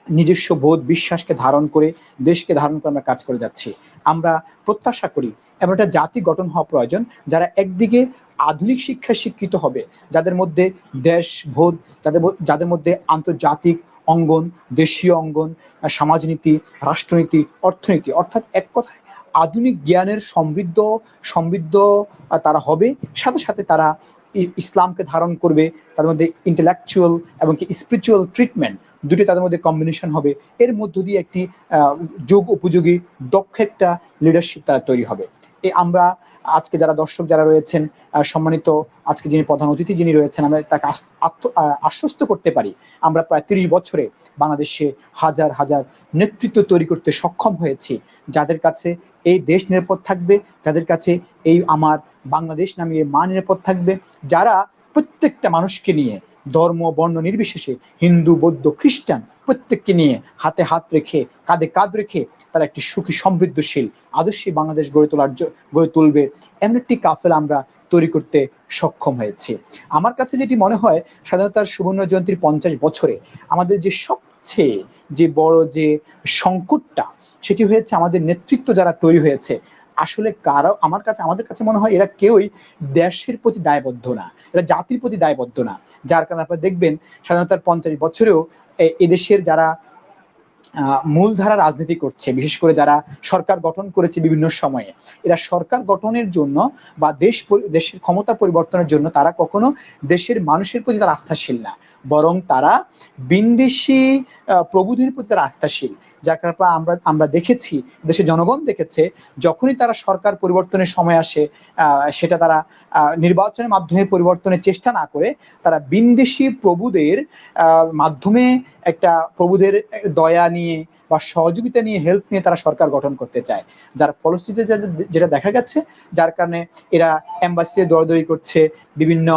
[SPEAKER 3] নিজস্ব বোধ বিশ্বাসকে ধারণ করে, দেশকে ধারণ করে আমরা কাজ করে যাচ্ছি। আমরা প্রত্যাশা করি এমন একটা জাতি গঠন হওয়া প্রয়োজন যারা একদিকে আধুনিক শিক্ষায় শিক্ষিত হবে, যাদের মধ্যে দেশবোধ, যাদের মধ্যে আন্তর্জাতিক অঙ্গন, দেশীয় অঙ্গন, সমাজনীতি, রাষ্ট্রনীতি, অর্থনীতি, অর্থাৎ এক কথায় আধুনিক জ্ঞানের সমৃদ্ধ সমৃদ্ধ তারা হবে। সাথে সাথে তারা ইসলামকে ধারণ করবে, তাদের মধ্যে ইন্টেলেকচুয়াল এবং কি স্পিরিচুয়াল ট্রিটমেন্ট দুটি তাদের মধ্যে কম্বিনেশন হবে। এর মধ্য দিয়ে একটি যোগ উপযোগী দক্ষ একটা লিডারশিপ তারা তৈরি হবে। আমরা আজকে যারা দর্শক যারা রয়েছেন, সম্মানিত আজকে যিনি প্রধান অতিথি যিনি রয়েছেন, আমরা তাকে আশ্বস্ত করতে পারি আমরা প্রায় 30 বছরে বাংলাদেশে হাজার হাজার নেতৃত্ব তৈরি করতে সক্ষম হয়েছি, যাদের কাছে এই দেশ নিরাপদ থাকবে, যাদের কাছে এই আমার বাংলাদেশ নামে মা নিরাপদ থাকবে, যারা প্রত্যেকটা মানুষকে নিয়ে ধর্ম বর্ণ নির্বিশেষে হিন্দু বৌদ্ধ খ্রিস্টান প্রত্যেককে নিয়ে হাতে হাত রেখে কাঁধে কাঁধ রেখে তারা একটি সুখী সমৃদ্ধশীল আদর্শী বাংলাদেশ গড়ে তুলবে, এমন একটি কাফেলা আমরা তৈরি করতে সক্ষম হয়েছে। আমার কাছে যেটি মনে হয়, স্বাধীনতার সুবর্ণ জয়ন্তীর 50 বছরে আমাদের যে সবচেয়ে যে বড় যে সংকটটা, সেটি হয়েছে আমাদের নেতৃত্ব যারা তৈরি হয়েছে আসলে আমাদের কাছে মনে হয় এরা কেউই দেশের প্রতি দায়বদ্ধ না, এরা জাতির প্রতি দায়বদ্ধ না। যার কারণে আপনারা দেখবেন স্বাধীনতার 50 বছরেও এদেশের যারা মূলধারা রাজনীতি করছে, বিশেষ করে যারা সরকার গঠন করেছে বিভিন্ন সময়ে, এরা সরকার গঠনের জন্য বা দেশের ক্ষমতা পরিবর্তনের জন্য তারা কখনো দেশের মানুষের প্রতি তারা আস্থাশীল না, বরং তারা বিন্দেশি প্রভুদের প্রতি তারা আস্থাশীল। যার কারণে আমরা দেখেছি, দেশের জনগণ দেখেছে, যখনই তারা সরকার পরিবর্তনের সময় আসে, সেটা তারা নির্বাচনের মাধ্যমে পরিবর্তনের চেষ্টা না করে তারা বিন্দেশি প্রভুদের মাধ্যমে একটা প্রভুদের দয়া নিয়ে বা সহযোগিতা নিয়ে হেল্প নিয়ে তারা সরকার গঠন করতে চায়, যার ফলশ্রুতিতে যেটা দেখা গেছে, যার কারণে এরা এম্বাসিতে দৌড়াদৌড়ি করছে, বিভিন্ন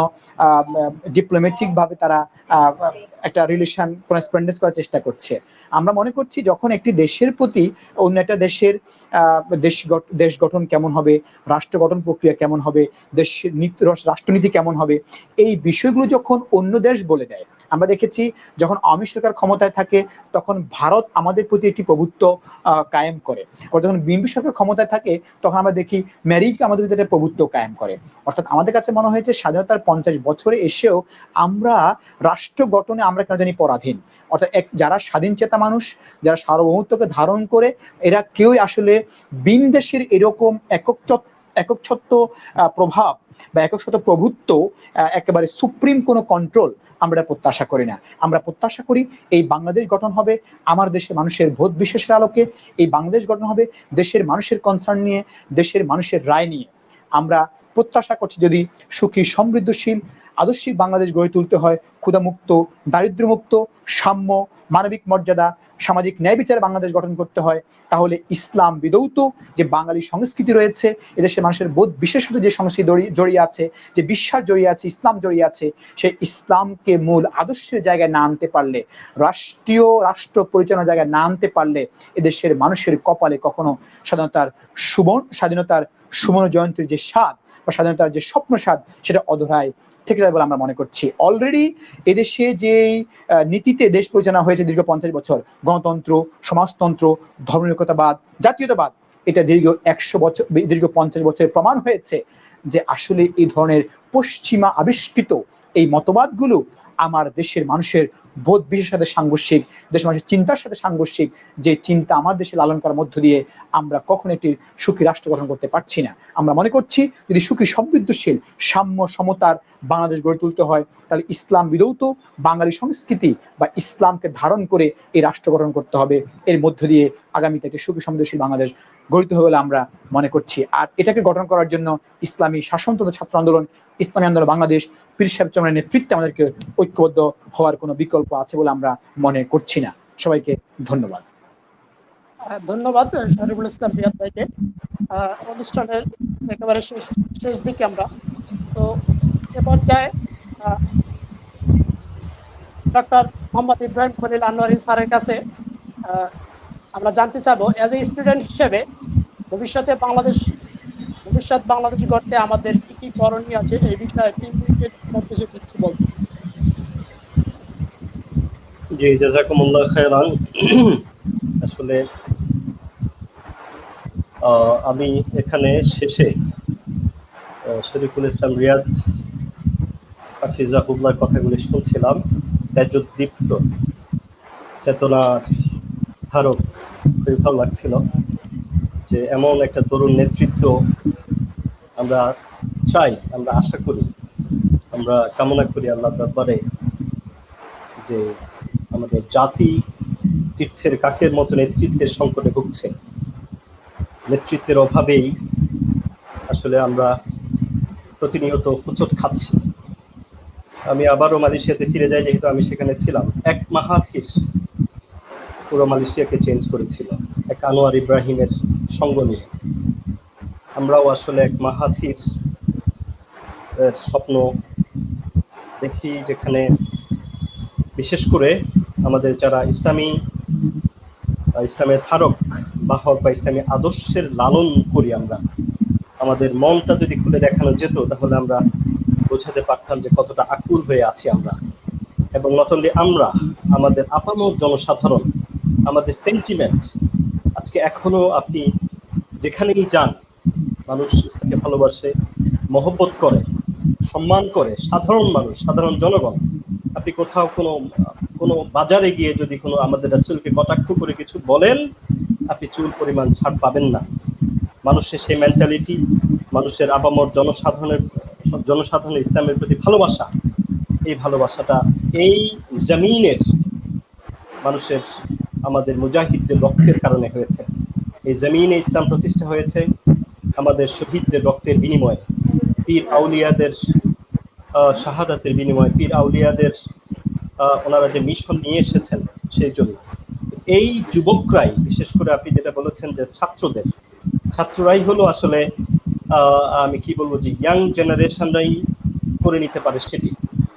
[SPEAKER 3] ডিপ্লোম্যাটিক ভাবে তারা একটা রিলেশন করেসপন্ডেন্স করার চেষ্টা করছে। আমরা মনে করছি যখন একটি দেশের প্রতি অন্য একটা দেশের দেশ গঠন কেমন হবে, রাষ্ট্র গঠন প্রক্রিয়া কেমন হবে, দেশের রাষ্ট্রনীতি কেমন হবে, এই বিষয়গুলো যখন অন্য দেশ বলে দেয়, আমরা দেখেছি যখন আওয়ামী সরকার ক্ষমতায় থাকে তখন ভারত আমাদের প্রতি একটি প্রভুত্ব কায়েম করে, আর যখন বিএনপি সরকার ক্ষমতায় থাকে তখন আমরা দেখি আমেরিকা আমাদের ভিতরে একটা প্রভুত্ব কায়েম করে। অর্থাৎ আমাদের কাছে মনে হয়েছে স্বাধীনতার 50 বছরে এসেও আমরা রাষ্ট্র গঠনে আমরা কেন জানি পরাধীন। অর্থাৎ যারা স্বাধীন চেতা মানুষ, যারা সার্বভৌমত্বকে ধারণ করে, এরা কেউই আসলে ভিন দেশের এরকম একচ্ছত্ব প্রভাব বা একচ্ছত্ব প্রভুত্ব, একেবারে সুপ্রিম কোনো কন্ট্রোল আমরা প্রত্যাশা করি না। আমরা প্রত্যাশা করি এই বাংলাদেশ গঠন হবে আমার দেশের মানুষের বোধ বিশ্বাসের আলোকে, এই বাংলাদেশ গঠন হবে দেশের মানুষের কনসার্ন নিয়ে, দেশের মানুষের রায় নিয়ে। আমরা প্রত্যাশা করছি যদি সুখী সমৃদ্ধশীল আদর্শিক বাংলাদেশ গড়ে তুলতে হয়, ক্ষুধামুক্ত, দারিদ্র্যমুক্ত, সাম্য, মানবিক মর্যাদা, সামাজিক ন্যায় বিচারে বাংলাদেশ গঠন করতে হয়, তাহলে ইসলাম বিধৌত যে বাঙালি সংস্কৃতি রয়েছে, এদেশের মানুষের বোধ বিশেষ সাথে যে সংস্কৃতি জড়িয়ে আছে, যে বিশ্বাস জড়িয়ে আছে, ইসলাম জড়িয়ে আছে, সেই ইসলামকে মূল আদর্শের জায়গায় না আনতে পারলে, রাষ্ট্র পরিচালনার জায়গায় না আনতে পারলে এদেশের মানুষের কপালে কখনো স্বাধীনতার সুবর্ণ জয়ন্তীর যে স্বাদ বা স্বাধীনতার যে স্বপ্ন স্বাদ সেটা অধরায় থেকে যাবে বলে আমরা মনে করছি। অলরেডি এদেশে যে নীতিতে দেশ পরিচালনা হয়েছে দীর্ঘ 50 বছর, গণতন্ত্র, সমাজতন্ত্র, ধর্মনিরপেক্ষতাবাদ, জাতীয়তাবাদ, এটা দীর্ঘ 50 বছরের প্রমাণ হয়েছে যে আসলে এই ধরনের পশ্চিমা আবিষ্কৃত এই মতবাদগুলো আমার দেশের মানুষের বোধ বিশেষের সাথে সাংঘর্ষিক, দেশের মানুষের চিন্তার সাথে সাংঘর্ষিক, যে চিন্তা আমার দেশে লালন করার মধ্য দিয়ে আমরা কখনো একটি সুখী রাষ্ট্র গঠন করতে পারছি না। আমরা মনে করছি যদি সুখী সমৃদ্ধশীল সাম্য সমতার বাংলাদেশ গড়ে তুলতে হয়, তাহলে ইসলাম বিধৌত বাঙালি সংস্কৃতি বা ইসলামকে ধারণ করে এই রাষ্ট্র গঠন করতে হবে। এর মধ্য দিয়ে আগামীতে একটি সুখী সমৃদ্ধশীল বাংলাদেশ গঠিত হবে বলে আমরা মনে করছি। আর এটাকে গঠন করার জন্য ইসলামী শাসনতন্ত্র ছাত্র আন্দোলন, ইসলামী আন্দোলন বাংলাদেশ, পীর সাহেব চরমের নেতৃত্বে আমাদেরকে ঐক্যবদ্ধ হওয়ার কোনো বিকল্প আছে বলে আমরা মনে করছি না। সবাইকে ধন্যবাদ।
[SPEAKER 1] ধন্যবাদ শরীফুল ইসলাম রিয়াদ ভাইকে। অনুষ্ঠানের একেবারে শেষ দিকে আমরা তো এ পর্যায়ে ডক্টর মোহাম্মদ ইব্রাহিম খলিল আনোয়ারি স্যারের কাছে আমরা জানতে চাবো, এজ এ স্টুডেন্ট হিসেবে ভবিষ্যৎ বাংলাদেশ গড়তে আমাদের কি কি করণীয় আছে এই বিষয়ে 3 মিনিটের মধ্যে যদি কিছু বলতেন।
[SPEAKER 2] জি, জাযাকুমুল্লাহ খায়রান। আসলে আমি এখানে শেষে শরীফুল ইসলাম রিয়াদ হাফিজাহুল্লাহর কথাগুলি শুনছিলাম। তেজোদ্দীপ্ত চেতনার ধারক, খুবই ভালো লাগছিল যে এমন একটা তরুণ নেতৃত্ব আমরা চাই, আমরা আশা করি, আমরা কামনা করি আল্লাহ দরবারে যে আমাদের জাতি তীর্থের কাকের মতো নেতৃত্বের সংকটে ভুগছে। নেতৃত্বের অভাবেই আসলে আমরা প্রতিনিয়ত হোঁচট খাচ্ছি। আমি আবারও মালয়েশিয়াতে ফিরে যাই, যেহেতু আমি সেখানে ছিলাম। এক মাহাথির পুরো মালয়েশিয়াকে চেঞ্জ করেছিল, এক আনোয়ার ইব্রাহিমের সঙ্গ নিয়ে। আমরাও আসলে এক মাহাথির স্বপ্ন দেখি, যেখানে বিশেষ করে আমাদের যারা ইসলামের ধারক বাহক বা ইসলামী আদর্শের লালন করি আমরা, আমাদের মনটা যদি খুলে দেখানো যেত তাহলে আমরা বোঝাতে পারতাম যে কতটা আকুল হয়ে আছি আমরা। এবং নট অনলি আমরা, আমাদের আপামর জনসাধারণ, আমাদের সেন্টিমেন্ট আজকে এখনো আপনি যেখানেই যান, মানুষ ইসলামকে ভালোবাসে, মহব্বত করে, সম্মান করে। সাধারণ মানুষ, সাধারণ জনগণ, আপনি কোথাও কোনো বাজারে গিয়ে যদি কোনো আমাদের রাসূলকে কটাক্ষ করে কিছু বলেন, আপনি চুল পরিমাণ ছাড় পাবেন না। মানুষের সেই মেন্টালিটি, মানুষের আপামর জনসাধারণের ইসলামের প্রতি ভালোবাসা, এই ভালোবাসাটা এই জমিনের মানুষের, আমাদের মুজাহিদদের রক্তের কারণে হয়েছে। এই জমিনে ইসলাম প্রতিষ্ঠা হয়েছে আমাদের শহীদদের রক্তের বিনিময়ে, পীর আউলিয়াদের শাহাদাতের বিনিময়ে, পীর আউলিয়াদের ওনারা যে মিশন নিয়ে এসেছেন সেই জন্য। এই যুবকরাই, বিশেষ করে আপনি যেটা বলেছেন যে ছাত্ররাই হলো আসলে আমি কি বলবো, যে ইয়াং জেনারেশনরাই করে নিতে পারে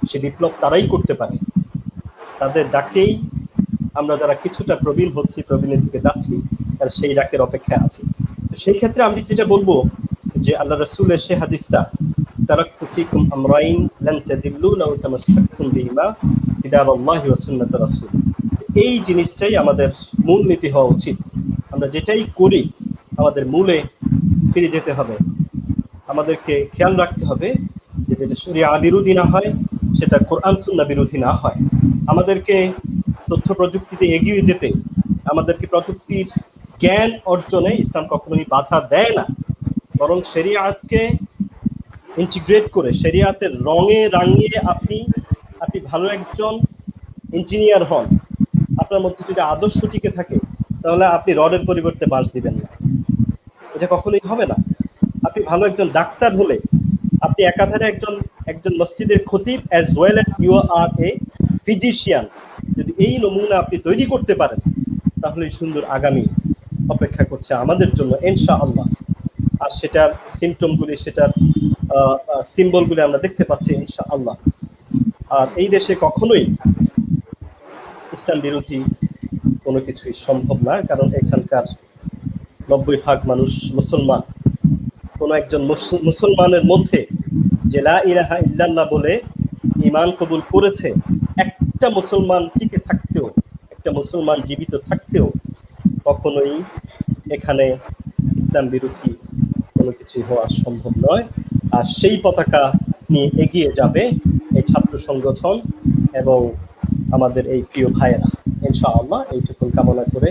[SPEAKER 2] সে বিপ্লব তারাই করতে পারে। তাদের ডাকেই আমরা যারা কিছুটা প্রবীণ হচ্ছি, প্রবীণের দিকে যাচ্ছি, তারা সেই ডাকের অপেক্ষায় আছি। তো সেই ক্ষেত্রে আমি যেটা বলবো যে আল্লাহ রাসূলের সে হাদিসটা, তারাকতু ফীকুম আমরাইন লান তাদিল্লু লাউ তামাসসাকতুম বিহিমা কিতাবাল্লাহি ওয়া সুন্নাত রাসূল। এই জিনিসটাই আমাদের মূলনীতি হওয়া উচিত। আমরা যেটাই করি আমাদের মূলে ফিরে যেতে হবে। আমাদেরকে খেয়াল রাখতে হবে যে যেটা শরিয়া বিরোধী না হয়, সেটা কোরআন সুন্নাহ বিরোধী না হয়। আমাদেরকে তথ্য প্রযুক্তিতে এগিয়ে যেতে, আমাদেরকে প্রযুক্তির জ্ঞান অর্জনে ইসলাম কখনোই বাধা দেয় না, বরং শরিয়াতকে ইন্টিগ্রেট করে, শরিয়াতের রঙে রাঙিয়ে আপনি ভালো একজন ইঞ্জিনিয়ার হন, আপনার মধ্যে যদি আদর্শ টিকে থাকে, তাহলে আপনি রডের পরিবর্তে বাঁশ দিবেন না, এটা কখনোই হবে না। আপনি ভালো একজন ডাক্তার হলে আপনি একাধারে একজন মসজিদের খতিব as well as you are a physician. যদি এই নমুনা আপনি তৈরি করতে পারেন, তাহলে সুন্দর আগামী অপেক্ষা করছে আমাদের জন্য ইনশাআল্লাহ। আর সেটার সিমটমগুলি, সেটার সিম্বলগুলি আমরা দেখতে পাচ্ছি ইনশাআল্লাহ। আর এই দেশে কখনোই ইসলাম বিরোধী কোনো কিছুই সম্ভব না, কারণ এখানকার 90% মানুষ মুসলমান। কোনো একজন মুসলমানের মধ্যে যে লা ইলাহা ইল্লাল্লাহ বলে ঈমান কবুল করেছে, একটা মুসলমান টিকে থাকতেও, একটা মুসলমান জীবিত থাকতেও কখনোই এখানে ইসলাম বিরোধী কোনো কিছুই হওয়া সম্ভব নয়। আর সেই পতাকা নিয়ে এগিয়ে যাবে এই ছাত্র সংগঠন এবং আমাদের এই প্রিয় ভাইয়েরা ইনশাআল্লাহ। এইটুকু কামনা করে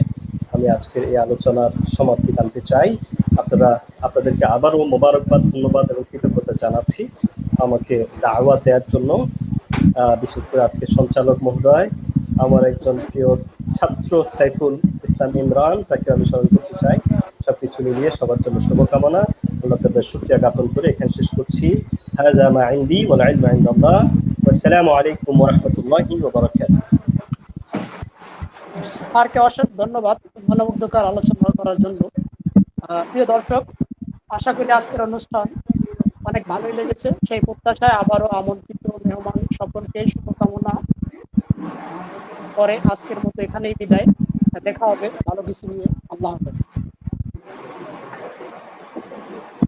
[SPEAKER 2] আমি আজকের এই আলোচনার সমাপ্তি টানতে চাই। আপনাদেরকে আবারও মোবারকবাদ, ধন্যবাদ এবং কৃতজ্ঞতা জানাচ্ছি আমাকে দাওয়াত দেওয়ার জন্য। বিশেষ করে আজকে সঞ্চালক মহোদয়, আমার একজন প্রিয় ছাত্র সাইফুল ইসলাম ইমরান, তাকে আমি স্মরণ করতে চাই। সবকিছু মিলিয়ে সবার জন্য শুভকামনা, আল্লাহ তাআলার শুকরিয়া জ্ঞাপন করে এখানে শেষ করছি। হাযা মা ইনদি ওয়াল ইলমু ইনদাল্লাহ। আসসালামু আলাইকুম ওয়া রাহমাতুল্লাহি ওয়া বারাকাতুহু।
[SPEAKER 1] স্যারকে অসংখ্য ধন্যবাদ মনোমুগ্ধকর আলোচনা করার জন্য। প্রিয় দর্শক, আশা করি আজকের অনুষ্ঠান অনেক ভালোই লেগেছে। সেই প্রত্যাশায় আবারও আমন্ত্রিত মেহমান সকলকে শুভকামনা পরে আজকের মতো এখানেই বিদায়। দেখা হবে ভালো কিছু নিয়ে। আল্লাহ হাফেজ।